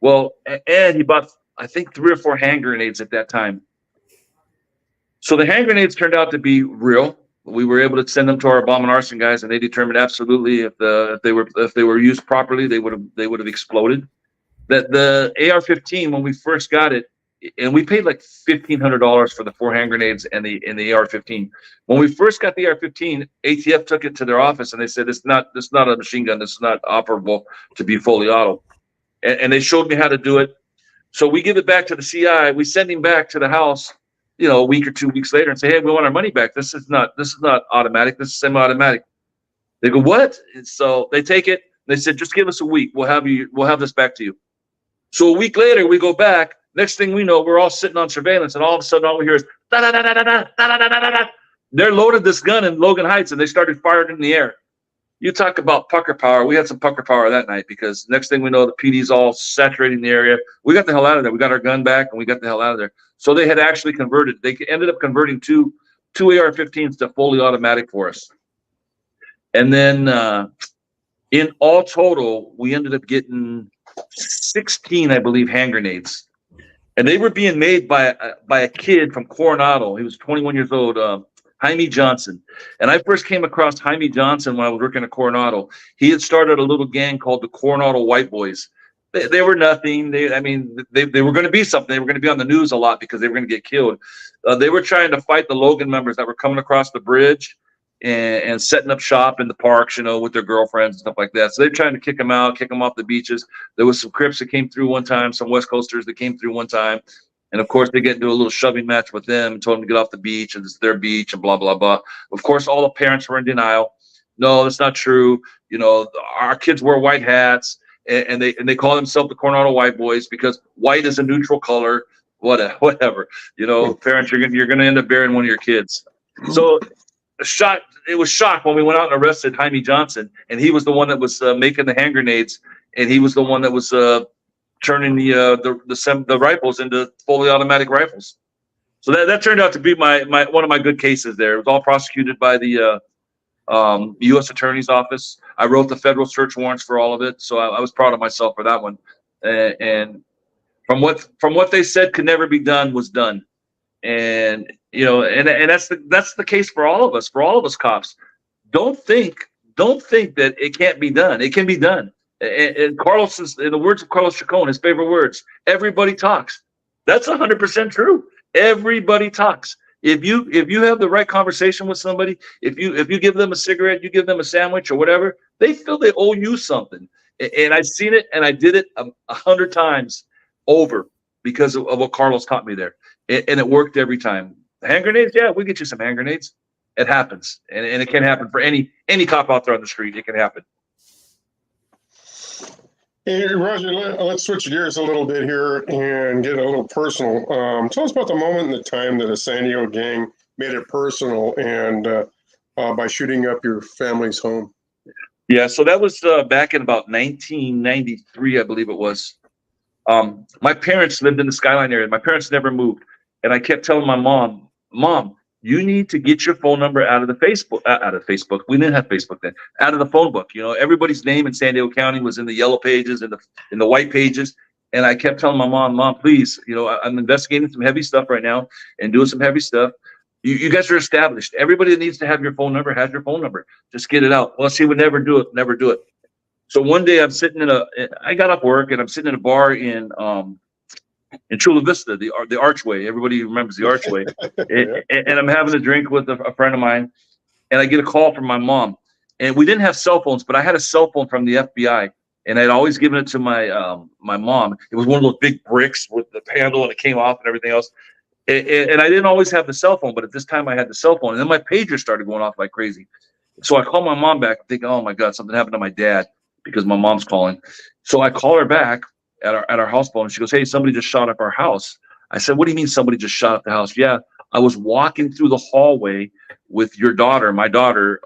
Well, and he bought, I think, 3 or 4 hand grenades at that time. So the hand grenades turned out to be real. We were able to send them to our bomb and arson guys, and they determined absolutely if they were used properly, they would have exploded. That the AR-15, when we first got it, and we paid like $1,500 for the 4 hand grenades and the AR-15. When we first got the AR-15, ATF took it to their office and they said, this is not a machine gun. This is not operable to be fully auto. And they showed me how to do it. So we give it back to the CI. We send him back to the house, a week or 2 weeks later, and say, hey, we want our money back. This is not automatic. This is semi-automatic. They go, what? And so they take it. They said, just give us a week. We'll have this back to you. So a week later, we go back. Next thing we know, we're all sitting on surveillance, and all of a sudden, all we hear is da da da da da da da da da da. They're loaded this gun in Logan Heights, and they started firing in the air. You talk about pucker power. We had some pucker power that night, because next thing we know, the PD's all saturating the area. We got the hell out of there. We got our gun back, and we got the hell out of there. So they had actually converted. They ended up converting two AR-15s to fully automatic for us. And then in all total, we ended up getting 16, I believe, hand grenades. And they were being made by a kid from Coronado. He was 21 years old, Jaime Johnson. And I first came across Jaime Johnson when I was working at Coronado. He had started a little gang called the Coronado White Boys. They were nothing. They were going to be something. They were going to be on the news a lot because they were going to get killed. They were trying to fight the Logan members that were coming across the bridge and setting up shop in the parks, with their girlfriends and stuff like that. So they're trying to kick them out, kick them off the beaches. There was some Crips that came through one time, some West Coasters that came through one time. And of course, they get into a little shoving match with them and told them to get off the beach and it's their beach and blah, blah, blah. Of course, all the parents were in denial. No, that's not true. Our kids wear white hats and they call themselves the Coronado White Boys because white is a neutral color, whatever. Parents, you're gonna end up burying one of your kids. So it was shocked when we went out and arrested Jaime Johnson, and he was the one that was making the hand grenades, and he was the one that was turning the rifles into fully automatic rifles. So that turned out to be my one of my good cases there. It was all prosecuted by the U.S. Attorney's Office. I wrote the federal search warrants for all of it, so I was proud of myself for that one. And from what they said could never be done was done. And and that's the case for all of us cops. Don't think that it can't be done. It can be done. And Carlos, in the words of Carlos Chacon, his favorite words, everybody talks. That's 100% true. Everybody talks. If you have the right conversation with somebody, if you give them a cigarette, you give them a sandwich or whatever, they feel they owe you something. And I've seen it, and I did it 100 times over because of what Carlos taught me there. And it worked every time. Hand grenades, yeah, we get you some hand grenades. It happens, and it can happen for any cop out there on the street. It can happen. Hey, Roger, let's switch gears a little bit here and get a little personal. Tell us about the moment in the time that a San Diego gang made it personal and by shooting up your family's home. Yeah, so that was back in about 1993, I believe it was. My parents lived in the Skyline area. My parents never moved. And I kept telling my mom, you need to get your phone number out of the Facebook. We didn't have Facebook then. Out of the phone book. Everybody's name in San Diego County was in the yellow pages and in the white pages. And I kept telling my mom, please, I'm investigating some heavy stuff right now and doing some heavy stuff. You guys are established. Everybody that needs to have your phone number has your phone number. Just get it out. Well, she would never do it. So one day I got off work and I'm sitting in a bar in Chula Vista, the Archway. Everybody remembers the Archway. and I'm having a drink with a friend of mine, and I get a call from my mom. And we didn't have cell phones, but I had a cell phone from the FBI. and I'd always given it to my mom. It was one of those big bricks with the handle, and it came off and everything else. And I didn't always have the cell phone, but at this time I had the cell phone, and then my pager started going off like crazy. So I called my mom back, thinking, "Oh my God, something happened to my dad," because my mom's calling. So I call her back at our house phone, and she goes, "Hey, somebody just shot up our house." I said, "What do you mean somebody just shot up the house?" "Yeah, I was walking through the hallway with your daughter, my daughter,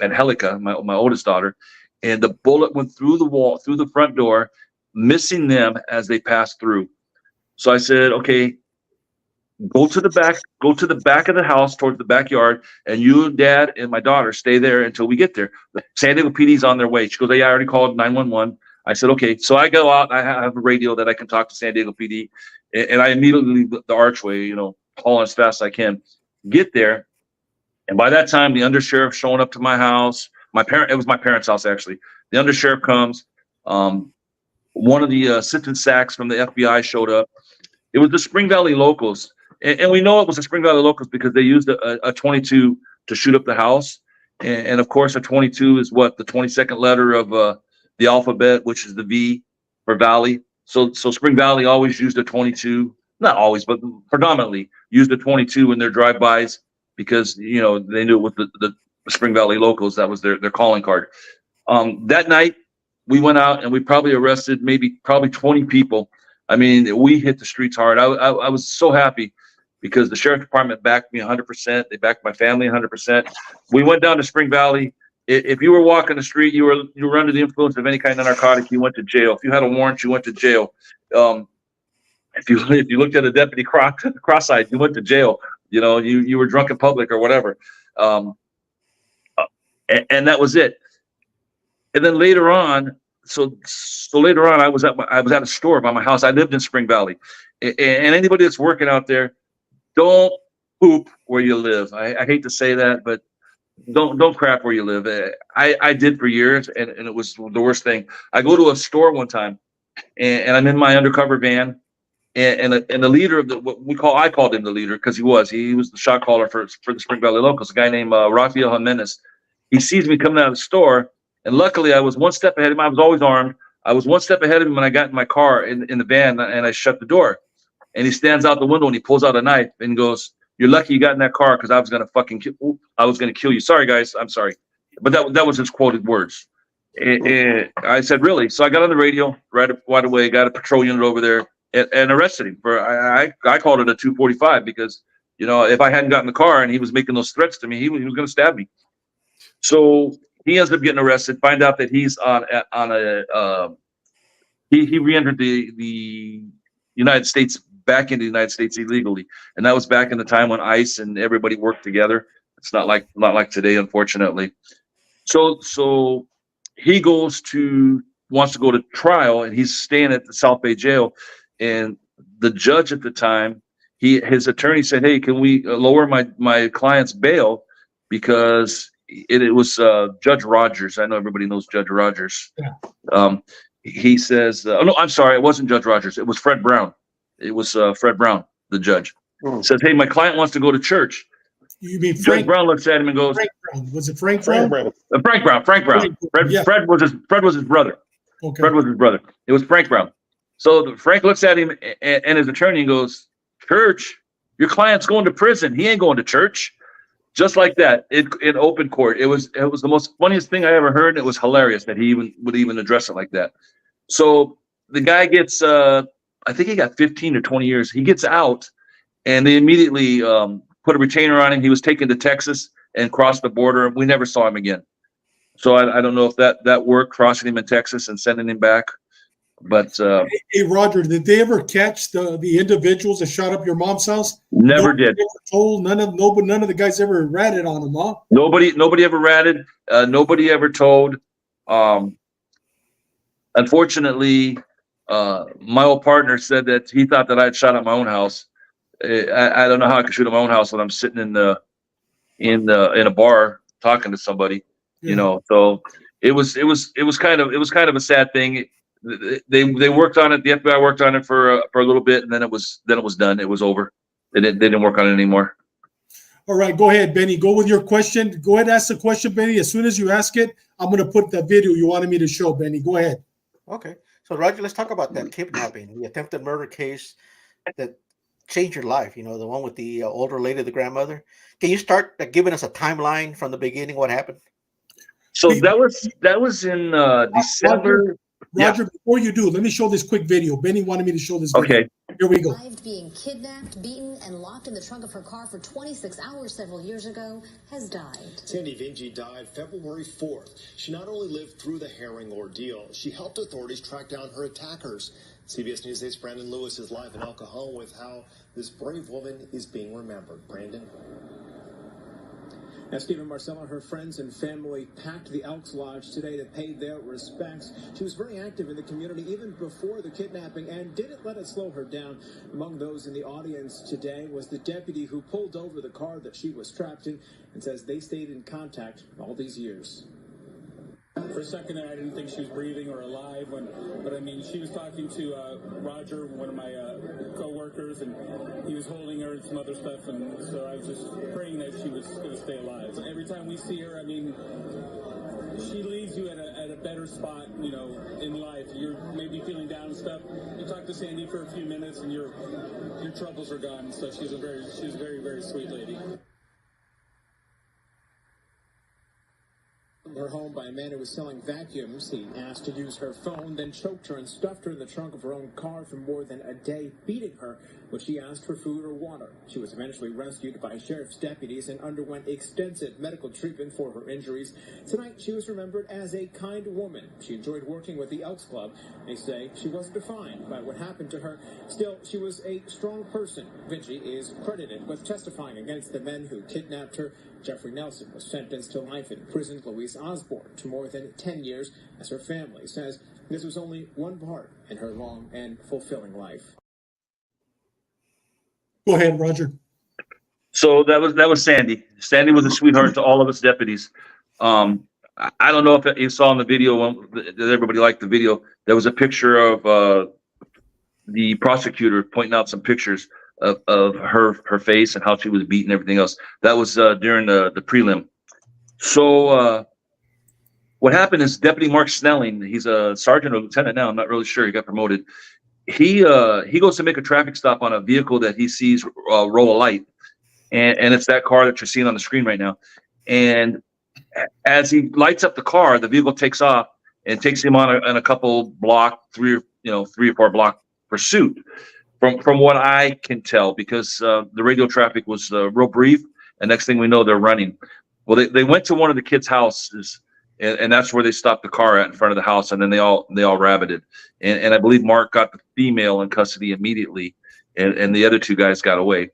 Angelica, my oldest daughter, and the bullet went through the wall, through the front door, missing them as they passed through." So I said, "Okay, go to the back of the house towards the backyard, and you, Dad, and my daughter stay there until we get there. The San Diego PD's on their way." She goes, "Yeah, I already called 911. I said, "Okay." So I go out. I have a radio that I can talk to San Diego PD, and I immediately leave the archway, hauling as fast as I can. Get there, and by that time, the undersheriff showing up to my house. It was my parents' house actually. The undersheriff comes. One of the assistant SACs from the FBI showed up. It was the Spring Valley locals. And we know it was the Spring Valley locals because they used a 22 to shoot up the house. And of course, a 22 is what? The 22nd letter of the alphabet, which is the V for Valley. So Spring Valley always used a 22. Not always, but predominantly used a 22 in their drive-bys because, they knew it was the Spring Valley locals. That was their calling card. That night, we went out and we probably arrested probably 20 people. I mean, we hit the streets hard. I was so happy because the sheriff's department backed me 100%. They backed my family 100%. We went down to Spring Valley. If you were walking the street, you were under the influence of any kind of narcotic, you went to jail. If you had a warrant, you went to jail. If you looked at a deputy cross-eyed, you went to jail. You were drunk in public or whatever. And that was it. And then later on, so later on, I was at a store by my house. I lived in Spring Valley, and anybody that's working out there, don't poop where you live. I hate to say that, but don't crap where you live. I did for years, and it was the worst thing. I go to a store one time, and I'm in my undercover van, and the leader of I called him the leader because he was the shot caller for the Spring Valley locals. A guy named Rafael Jimenez. He sees me coming out of the store. And luckily, I was one step ahead of him. I was always armed. I was one step ahead of him when I got in my car in the van, and I shut the door. And he stands out the window and he pulls out a knife and goes, "You're lucky you got in that car because I was gonna kill you. Sorry, guys. I'm sorry." But that was his quoted words. And I said, "Really?" So I got on the radio right away, got a patrol unit over there, and arrested him for I called it a 245 because if I hadn't gotten in the car and he was making those threats to me, he was gonna stab me. So he ends up getting arrested. Find out that he's he re-entered the United States, back into the United States illegally, and that was back in the time when ICE and everybody worked together. It's not like today, unfortunately. So he wants to go to trial, and he's staying at the South Bay jail. And the judge at the time, his attorney said, "Hey, can we lower my client's bail because." It was Judge Rogers. I know everybody knows Judge Rogers. Yeah. He says, "Oh no, I'm sorry, it wasn't Judge Rogers. It was Fred Brown. It was Fred Brown, the judge." Says, "Hey, my client wants to go to church." You mean Judge Brown looks at him and goes, Frank Brown. Was it Frank Brown? Frank Brown. Fred was his brother. Okay. Fred was his brother. It was Frank Brown. So Frank looks at him and his attorney and goes, "Church? Your client's going to prison. He ain't going to church." Just like that, in open court. It was the most funniest thing I ever heard, and it was hilarious that he would even address it like that. So the guy gets, I think he got 15 or 20 years. He gets out, and they immediately put a retainer on him. He was taken to Texas and crossed the border. We never saw him again. So I don't know if that worked, crossing him in Texas and sending him back. But hey, Roger, did they ever catch the individuals that shot up your mom's house? Never did. Told none of the guys ever ratted on them, huh? Nobody ever ratted. Nobody ever told. Unfortunately, my old partner said that he thought that I had shot at my own house. I don't know how I could shoot at my own house when I'm sitting in a bar talking to somebody. Yeah. So it was kind of a sad thing. They worked on it. The FBI worked on it for a little bit, and then it was done. It was over. They didn't work on it anymore. All right, go ahead, Benny. Go with your question. Go ahead, ask the question, Benny. As soon as you ask it, I'm going to put the video you wanted me to show, Benny. Go ahead. Okay. So Roger, let's talk about that kidnapping, the attempted murder case that changed your life. You know, the one with the older lady, the grandmother. Can you start giving us a timeline from the beginning? What happened? So We- that was in December. Roger, before you do, let me show this quick video. Benny wanted me to show this video. Okay. Here we go. Being kidnapped, beaten, and locked in the trunk of her car for 26 hours several years ago, has died. Sandy Vinci died February 4th. She not only lived through the harrowing ordeal, she helped authorities track down her attackers. CBS News 8's Brandon Lewis is live in El Cajon with how this brave woman is being remembered. Brandon? As Stephen Marcella, her friends and family packed the Elks Lodge today to pay their respects. She was very active in the community even before the kidnapping and didn't let it slow her down. Among those in the audience today was the deputy who pulled over the car that she was trapped in and says they stayed in contact all these years. For a second there, I didn't think she was breathing or alive, but I mean, she was talking to Roger, one of my co-workers, and he was holding her and some other stuff, and so I was just praying that she was going to stay alive. And every time we see her, I mean, she leaves you at a better spot, you know, in life. You're maybe feeling down and stuff. You talk to Sandy for a few minutes, and your troubles are gone. So she's a very, very sweet lady. Her home by a man who was selling vacuums. He asked to use her phone, then choked her and stuffed her in the trunk of her own car for more than a day, beating her when she asked for food or water. She was eventually rescued by sheriff's deputies and underwent extensive medical treatment for her injuries. Tonight, she was remembered as a kind woman. She enjoyed working with the Elks Club. They say she wasn't defined by what happened to her. Still, she was a strong person. Vinci is credited with testifying against the men who kidnapped her. Jeffrey Nelson was sentenced to life in prison. Louise Osborne to more than 10 years, as her family says this was only one part in her long and fulfilling life. Go ahead, Roger. So that was Sandy. Sandy was a sweetheart to all of us deputies. I don't know if you saw in the video, that everybody liked the video. There was a picture of the prosecutor pointing out some pictures of her face and how she was beaten and everything else. That was during the prelim. So what happened is Deputy Mark Snelling, he's a sergeant or lieutenant now, I'm not really sure, he got promoted. He goes to make a traffic stop on a vehicle that he sees roll a light, and it's that car that you're seeing on the screen right now. And as he lights up the car, the vehicle takes off and takes him on a couple block, three or four block pursuit. From what I can tell, because the radio traffic was real brief, and next thing we know, they're running. Well, they went to one of the kids' houses, and that's where they stopped the car at in front of the house, and then they all rabbited. And I believe Mark got the female in custody immediately, and the other two guys got away.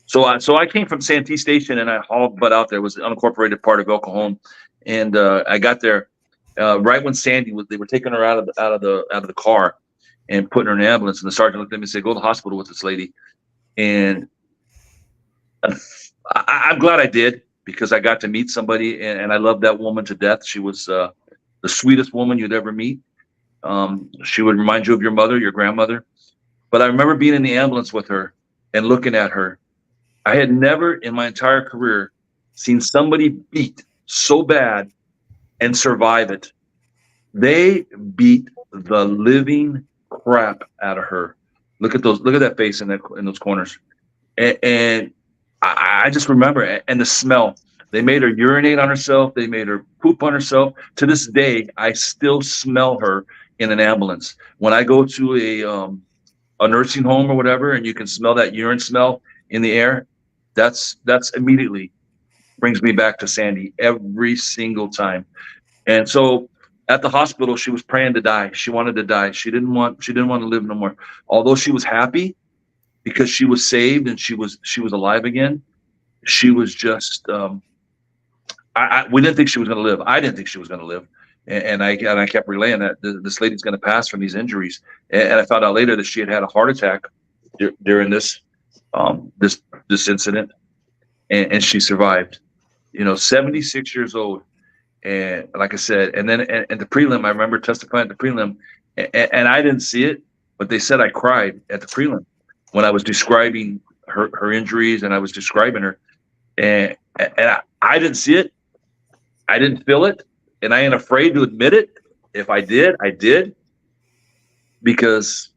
So I came from Santee Station, and I hauled butt out there. It was an unincorporated part of El Cajon, and I got there right when Sandy they were taking her out of the car and putting her in an ambulance. And the sergeant looked at me and said, "Go to the hospital with this lady." And I'm glad I did, because I got to meet somebody, and I love that woman to death. She was the sweetest woman you'd ever meet. She would remind you of your mother, your grandmother. But I remember being in the ambulance with her and looking at her. I had never in my entire career seen somebody beat so bad and survive it. They beat the living crap out of her. Look at that face in those corners. And I just remember, and the smell. They made her urinate on herself. They made her poop on herself. To this day, I still smell her in an ambulance. When I go to a nursing home or whatever, and you can smell that urine smell in the air, that's immediately brings me back to Sandy every single time. And so at the hospital, she was praying to die. She wanted to die. She didn't want to live no more. Although she was happy because she was saved and she was alive again, she was just we didn't think she was going to live. I didn't think she was going to live, and I kept relaying that this lady's going to pass from these injuries. And I found out later that she had a heart attack during this incident, and she survived. 76 years old. And like I said, and then at the prelim, I remember testifying at the prelim, and I didn't see it, but they said I cried at the prelim when I was describing her injuries, and I was describing her, and I didn't see it, I didn't feel it, and I ain't afraid to admit it. If I did, I did. because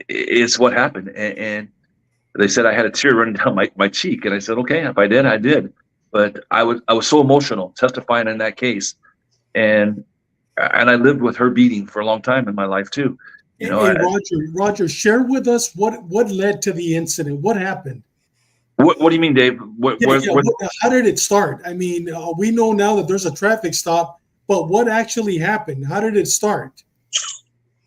it's what happened. And they said I had a tear running down my cheek, and I said, okay, if I did, I did. But I was so emotional testifying in that case, and I lived with her beating for a long time in my life too. You know, Roger, share with us what led to the incident. What happened? What do you mean, Dave? How did it start? I mean, we know now that there's a traffic stop, but what actually happened? How did it start?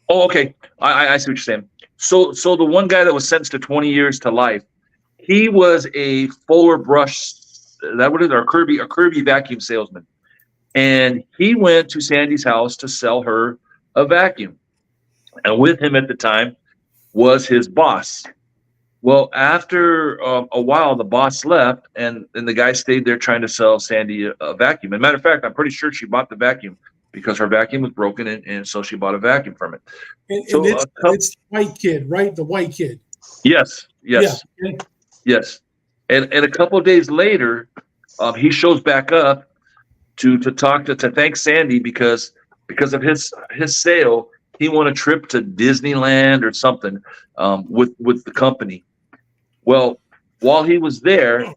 Oh, okay. I see what you're saying. So the one guy that was sentenced to 20 years to life, he was a Fuller Brush, that what is our Kirby vacuum salesman, and he went to Sandy's house to sell her a vacuum, and with him at the time was his boss. Well, after a while, the boss left, and the guy stayed there trying to sell Sandy a vacuum. As a matter of fact, I'm pretty sure she bought the vacuum because her vacuum was broken, and so she bought a vacuum from it. And it's the white kid, right? The white kid. Yes. Yeah. Yes. And a couple of days later, he shows back up to talk to thank Sandy because of his sale. He won a trip to Disneyland or something with the company. Well, while he was there,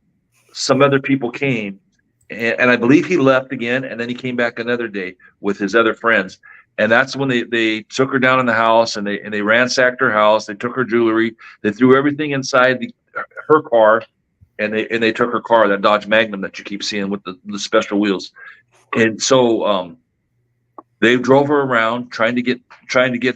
some other people came, and I believe he left again, and then he came back another day with his other friends. And that's when they took her down in the house, and they ransacked her house. They took her jewelry. They threw everything inside her car, and they took her car, that Dodge Magnum that you keep seeing with the special wheels. And so they drove her around trying to get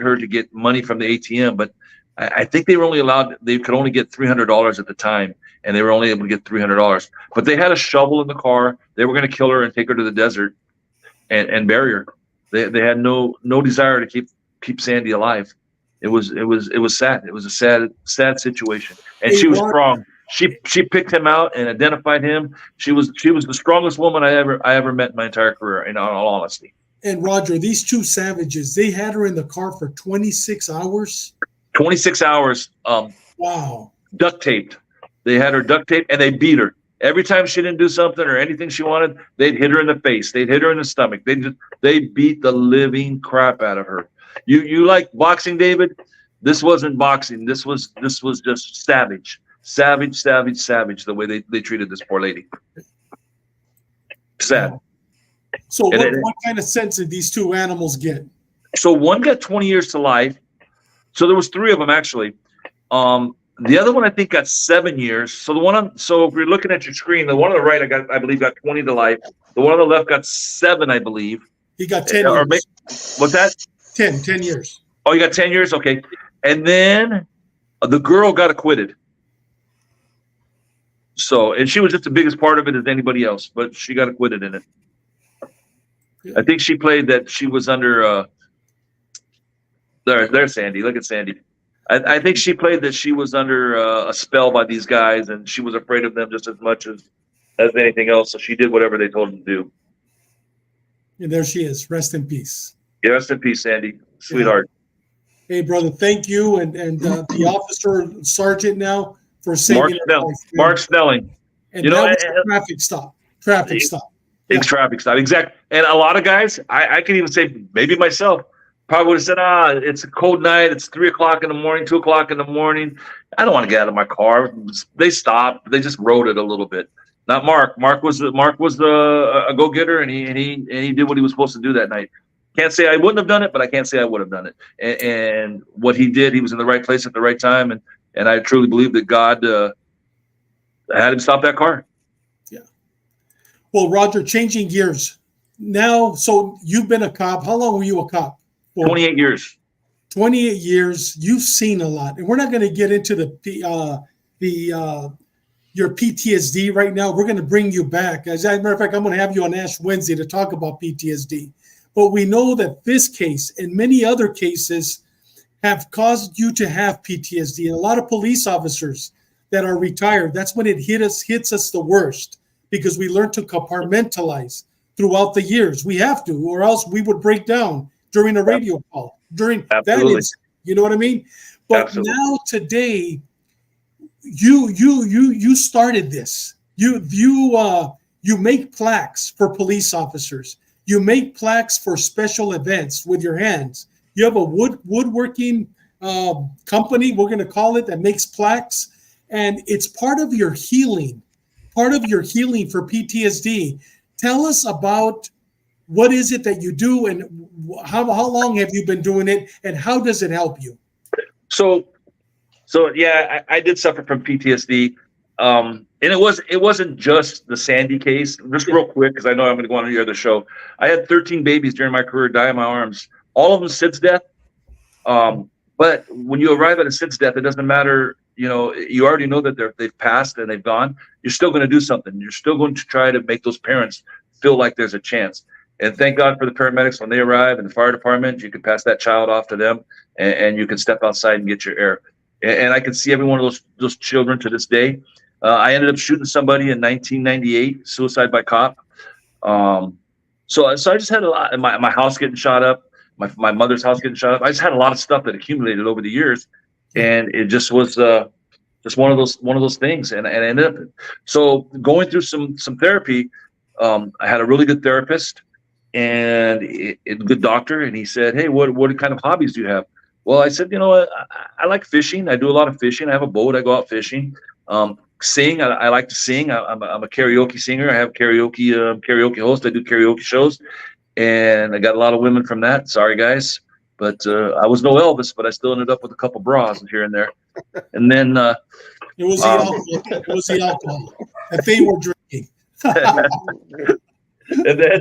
her to get money from the ATM, but I think they could only get $300 at the time, and they were only able to get $300. But they had a shovel in the car. They were going to kill her and take her to the desert and bury her. They had no desire to keep Sandy alive. It was sad. It was a sad situation, and she was strong. She picked him out and identified him. She was the strongest woman I ever met in my entire career, in all honesty. And Roger, these two savages, they had her in the car for 26 hours. 26 hours. Wow. Duct taped. They had her duct taped, and they beat her. Every time she didn't do something or anything she wanted, they'd hit her in the face. They'd hit her in the stomach. They beat the living crap out of her. You like boxing, David? This wasn't boxing. This was just savage. Savage, the way they treated this poor lady. Sad. Wow. So what kind of sense did these two animals get? So one got 20 years to life. So there was 3 of them actually. The other one I think got 7 years. So so if you're looking at your screen, the one on the right I believe got 20 to life. The one on the left got 7, I believe. He got 10 years. What's that? 10 years. Oh, you got 10 years? Okay. And then the girl got acquitted. So, and she was just the biggest part of it as anybody else, but she got acquitted in it. I think she played that she was under there's Sandy. Look at Sandy. I think she played that she was under a spell by these guys, and she was afraid of them just as much as anything else. So she did whatever they told her to do. And there she is. Rest in peace. Yeah, rest in peace, Sandy, sweetheart. Hey, brother, thank you, and the officer sergeant now for saving Mark Snelling. And that was a traffic stop. Traffic stop. Yeah. Traffic stop. Exactly. And a lot of guys, I can even say maybe myself, probably would have said, it's a cold night. It's 3 o'clock in the morning, 2 o'clock in the morning. I don't want to get out of my car. They stopped. They just rode it a little bit. Not Mark. Mark was a go-getter, and he did what he was supposed to do that night. Can't say I wouldn't have done it, but I can't say I would have done it. And what he did, he was in the right place at the right time, and I truly believe that God had him stop that car. Yeah. Well, Roger, changing gears now. So you've been a cop. How long were you a cop? 28 years. 28 years. You've seen a lot, and we're not going to get into your PTSD right now. We're going to bring you back. As a matter of fact, I'm going to have you on Ash Wednesday to talk about PTSD. But we know that this case and many other cases have caused you to have PTSD. And a lot of police officers that are retired, that's when it hits us the worst, because we learn to compartmentalize throughout the years. We have to, or else we would break down during a radio call, during Absolutely. that incident. You know what I mean? But Absolutely. Now today, you started this. You make plaques for police officers. You make plaques for special events with your hands. You have a woodworking company, we're going to call it, that makes plaques, and it's part of your healing for PTSD. Tell us about what is it that you do, and how long have you been doing it, and how does it help you? So yeah, I did suffer from PTSD, and it wasn't just the Sandy case. Just real quick, because I know I'm going to go on the other show. I had 13 babies during my career die in my arms. All of them SIDS death. But when you arrive at a SIDS death, it doesn't matter. You know, you already know that they've passed and they've gone. You're still going to do something. You're still going to try to make those parents feel like there's a chance. And thank God for the paramedics when they arrive, and the fire department. You can pass that child off to them, and you can step outside and get your air. And I can see every one of those children to this day. I ended up shooting somebody in 1998, suicide by cop. So I just had a lot. My house getting shot up. My mother's house getting shot up. I just had a lot of stuff that accumulated over the years, and it just was just one of those things. And I ended up so going through some therapy. I had a really good therapist and a good doctor, and he said, "Hey, what kind of hobbies do you have?" Well, I said, I like fishing. I do a lot of fishing. I have a boat. I go out fishing. Sing. I like to sing. I'm a karaoke singer. I have karaoke host. I do karaoke shows. And I got a lot of women from that. Sorry, guys. But I was no Elvis, but I still ended up with a couple bras here and there. And then it was the alcohol. It was the alcohol that they were drinking. And then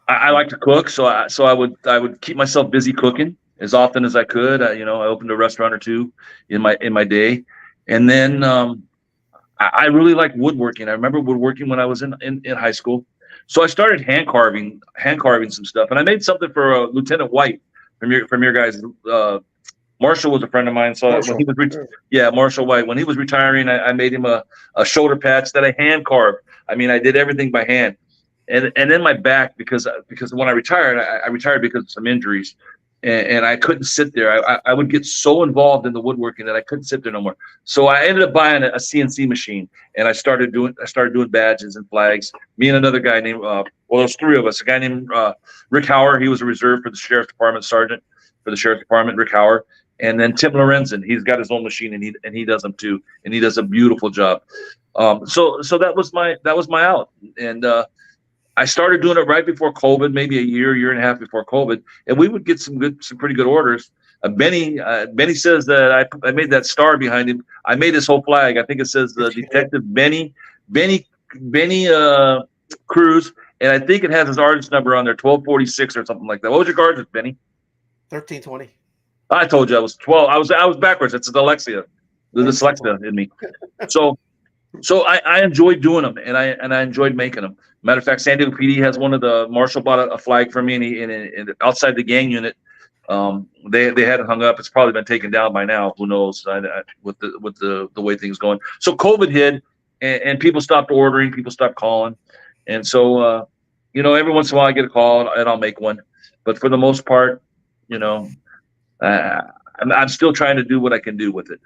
I like to cook, so I would keep myself busy cooking as often as I could. I opened a restaurant or two in my day, and then I really like woodworking. I remember woodworking when I was in high school. So I started hand carving some stuff, and I made something for Lieutenant White from your guys. Marshall was a friend of mine, so when he was Marshall White. When he was retiring, I made him a shoulder patch that I hand carved. I mean, I did everything by hand, and then my back because when I retired because of some injuries, and I couldn't sit there. I would get so involved in the woodworking that I couldn't sit there no more. So I ended up buying a CNC machine, and I started doing badges and flags. Me and another guy named there's three of us. A guy named Rick Hauer. He was a reserve for the sheriff's department, sergeant for the sheriff's department. Rick Hauer, and then Tim Lorenzen. He's got his own machine, and he does them too, and he does a beautiful job. So that was my out, and I started doing it right before COVID, maybe a year and a half before COVID, and we would get some pretty good orders. Benny says that I made that star behind him. I made his whole flag. I think it says the Detective Benny Cruz, and I think it has his artist number on there, 1246 or something like that. What was your guards, Benny? 1320. I told you I was 12. I was backwards. It's the dyslexia, the dyslexia in me. So I enjoyed doing them, and I enjoyed making them. Matter of fact, San Diego PD has one of the Marshall bought a flag for me, and outside the gang unit, they had it hung up. It's probably been taken down by now. Who knows? With the way things going. So COVID hit, and people stopped ordering, people stopped calling, and so every once in a while I get a call and I'll make one, but for the most part, I'm still trying to do what I can do with it.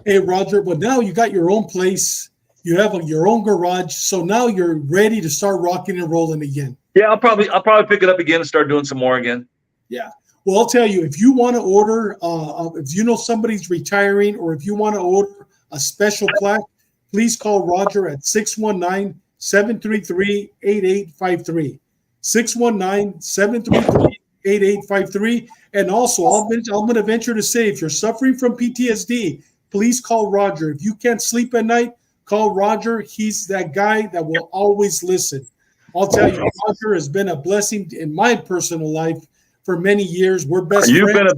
Hey, Roger, but now you got your own place. You have your own garage. So now you're ready to start rocking and rolling again. Yeah, I'll probably pick it up again and start doing some more again. Yeah. Well, I'll tell you, if you want to order, if you know somebody's retiring, or if you want to order a special plaque, please call Roger at 619-733-8853. 619-733-8853. And also, I'm going to venture to say, if you're suffering from PTSD, please call Roger. If you can't sleep at night, call Roger. He's that guy that will always listen. I'll tell you, Roger has been a blessing in my personal life for many years. We're best friends.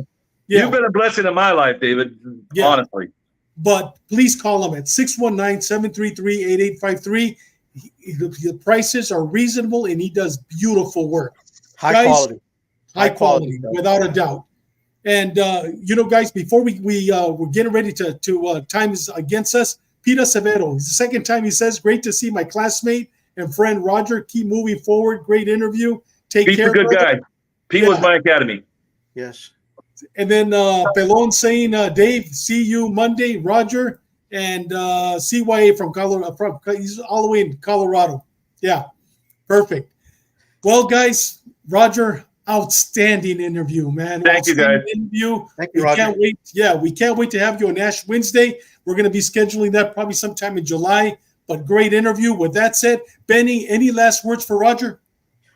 You've been a blessing in my life, David, honestly. But please call him at 619-733-8853. The prices are reasonable, and he does beautiful work. High quality, without a doubt. And guys, before we're getting ready to time is against us. Peter Severo, it's the second time he says, "Great to see my classmate and friend Roger. Keep moving forward. Great interview. Take care." Pete's a good guy. Pete was my academy. Yes. And then Pelon saying, "Dave, see you Monday." Roger and CYA from Colorado. He's all the way in Colorado. Yeah, perfect. Well, guys, Roger, outstanding interview, man. Thank you, guys. Interview. Thank you, We Roger. can't wait. Yeah, we can't wait to have you on Ash Wednesday. We're going to be scheduling that probably sometime in July. But great interview. With that said, Benny, any last words for Roger?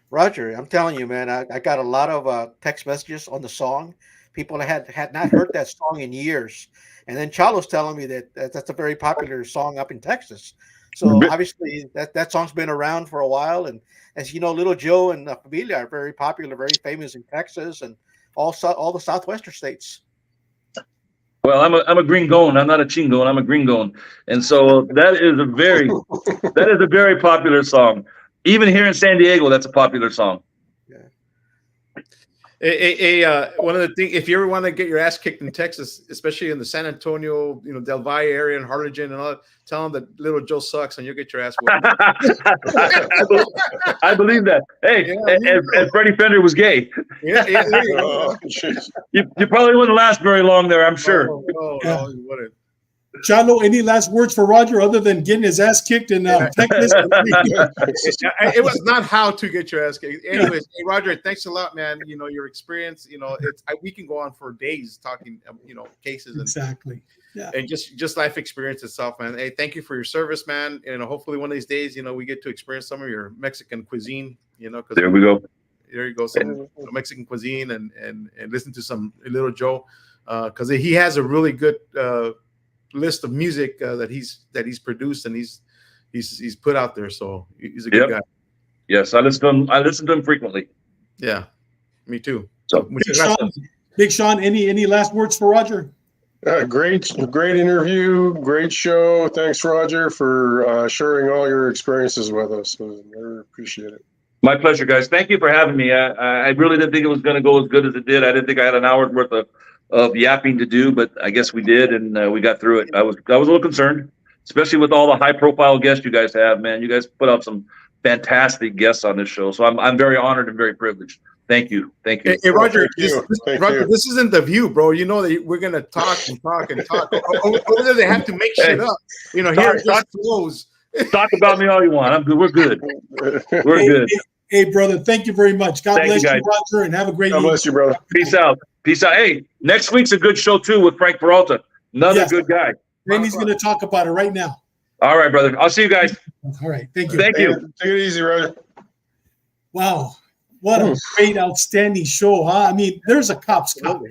Roger, I'm telling you, man, I got a lot of text messages on the song. People had not heard that song in years. And then Chalo's telling me that that's a very popular song up in Texas. So obviously that song's been around for a while. And as you know, Little Joe and Familia are very popular, very famous in Texas and also all the southwestern states. Well, I'm a gringon. I'm not a chingon. I'm a gringon, and so that is a very popular song. Even here in San Diego, that's a popular song. One of the things, if you ever want to get your ass kicked in Texas, especially in the San Antonio, Del Valle area and Harlingen and all that, tell them that Little Joe sucks and you'll get your ass whooped. I believe that. Hey, and Freddie Fender was gay. Yeah, there you go. You probably wouldn't last very long there, I'm sure. No, you wouldn't. Chalo, any last words for Roger other than getting his ass kicked in Texas? It was not how to get your ass kicked. Anyways, hey, Roger, thanks a lot, man. Your experience, we can go on for days talking, cases and exactly. Yeah. And just life experience itself, man. Hey, thank you for your service, man. Hopefully one of these days, we get to experience some of your Mexican cuisine, because there we go. There you go, some Mexican cuisine and listen to some Little Joe, because he has a really good list of music that he's produced and he's put out there. So he's a good guy. Yes, I listen to him frequently. Yeah, me too. So Big Sean, any last words for Roger? Great interview, great show. Thanks, Roger, for sharing all your experiences with us. I really appreciate it. My pleasure, guys. Thank you for having me. I really didn't think it was going to go as good as it did. I didn't think I had an hour's worth of yapping to do, but I guess we did, and we got through it. I was a little concerned, especially with all the high-profile guests you guys have. Man, you guys put out some fantastic guests on this show, so I'm very honored and very privileged. Thank you. Hey, Roger, this isn't The View, bro. You know that we're gonna talk and talk and talk. Over there, they have to make shit up. Here it just flows. Talk about me all you want. I'm good. We're good. We're good. Hey, brother, thank you very much. God bless you, Roger, and have a great God bless you, brother. Peace out. Peace out. Hey, next week's a good show, too, with Frank Peralta. Another good guy. Randy's going to talk about it right now. All right, brother. I'll see you guys. All right. Thank you. Thank you. Take it easy, Roger. Wow. What a great, outstanding show, huh? I mean, there's a cop's cop.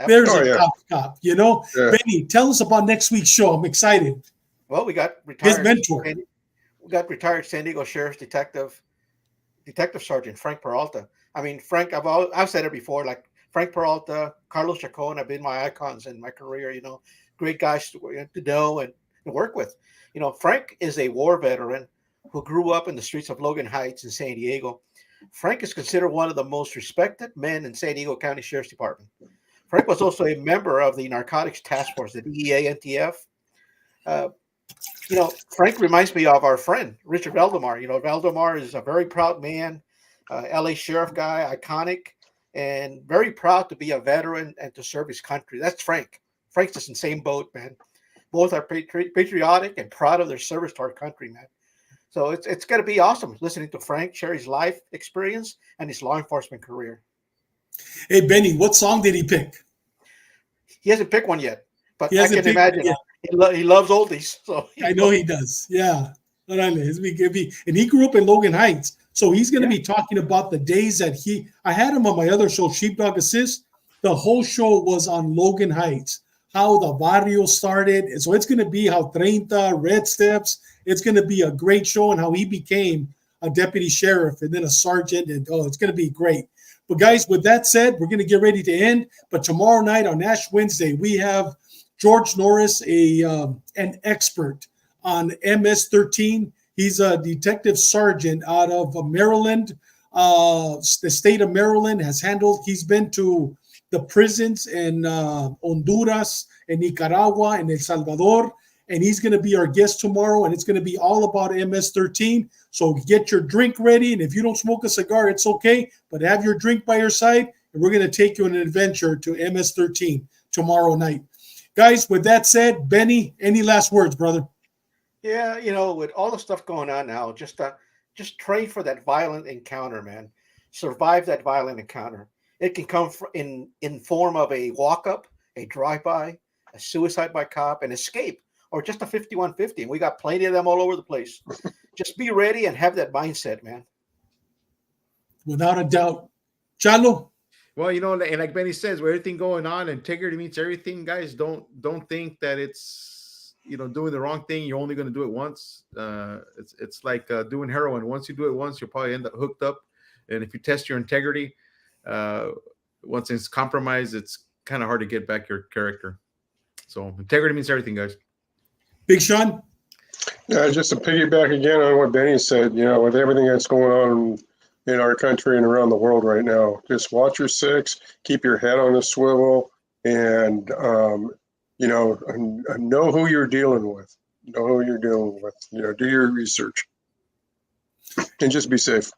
There's a cop's cop, Yeah. Benny, tell us about next week's show. I'm excited. Well, we got retired. His mentor. We got retired San Diego Sheriff's Detective Sergeant Frank Peralta. I mean, Frank, I've said it before, like Frank Peralta, Carlos Chacon have been my icons in my career, great guys to know and to work with. Frank is a war veteran who grew up in the streets of Logan Heights in San Diego. Frank is considered one of the most respected men in San Diego County Sheriff's Department. Frank was also a member of the Narcotics Task Force, the DEA, NTF. Frank reminds me of our friend, Richard Valdemar. Valdemar is a very proud man, LA sheriff guy, iconic, and very proud to be a veteran and to serve his country. That's Frank. Frank's just in the same boat, man. Both are patriotic and proud of their service to our country, man. So it's going to be awesome listening to Frank share his life experience and his law enforcement career. Hey, Benny, what song did he pick? He hasn't picked one yet, but I can imagine he loves oldies. So I know he does. Yeah. And he grew up in Logan Heights. So he's going to be talking about the days that I had him on my other show, Sheepdog Assist. The whole show was on Logan Heights, how the barrio started. And so it's going to be how 30, Red Steps. It's going to be a great show and how he became a deputy sheriff and then a sergeant. And it's going to be great. But guys, with that said, we're going to get ready to end. But tomorrow night on Ash Wednesday, we have George Norris, an expert on MS-13. He's a detective sergeant out of Maryland. The state of Maryland he's been to the prisons in Honduras, in Nicaragua, and El Salvador. And he's going to be our guest tomorrow, and it's going to be all about MS-13. So get your drink ready, and if you don't smoke a cigar, it's okay, but have your drink by your side, and we're going to take you on an adventure to MS-13 tomorrow night. Guys, with that said, Benny, any last words, brother? Yeah, with all the stuff going on now, just train for that violent encounter, man. survive that violent encounter. It can come in form of a walk-up, a drive-by, a suicide by cop, an escape, or just a 5150. And we got plenty of them all over the place. Just be ready and have that mindset, man. Without a doubt. Chalo? Well, you know, and like Benny says, with everything going on, integrity means everything, guys. Don't think that it's, you know, doing the wrong thing. You're only going to do it once. It's like doing heroin. Once you do it once, you'll probably end up hooked up. And if you test your integrity, once it's compromised, it's kind of hard to get back your character. So integrity means everything, guys. Big Sean? Just to piggyback again on what Benny said, you know, with everything that's going on in our country and around the world right now, just watch your six, keep your head on a swivel, and, you know who you're dealing with. Know who you're dealing with. You know, do your research. And just be safe.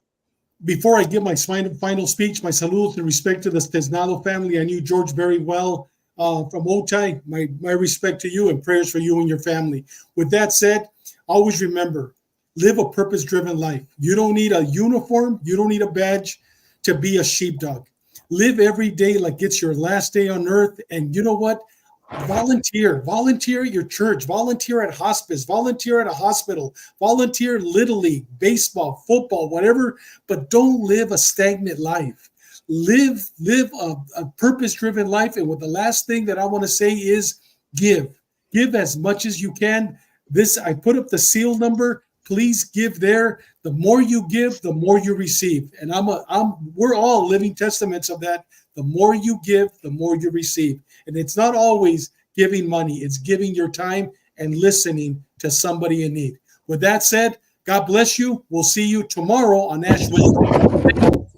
Before I give my final speech, my salute and respect to the Tesnado family. I knew George very well from Otay. My respect to you and prayers for you and your family. With that said, always remember, live a purpose-driven life. You don't need a uniform. You don't need a badge to be a sheepdog. Live every day like it's your last day on earth. And you know what? Volunteer at your church, volunteer at hospice, volunteer at a hospital, volunteer Little League, baseball, football, whatever, but don't live a stagnant life. Live a purpose-driven life. And what the last thing that I want to say is give as much as you can. I put up the seal number. Please give there. The more you give, the more you receive. And we're all living testaments of that. The more you give, the more you receive. And it's not always giving money. It's giving your time and listening to somebody in need. With that said, God bless you. We'll see you tomorrow on Ash Wednesday.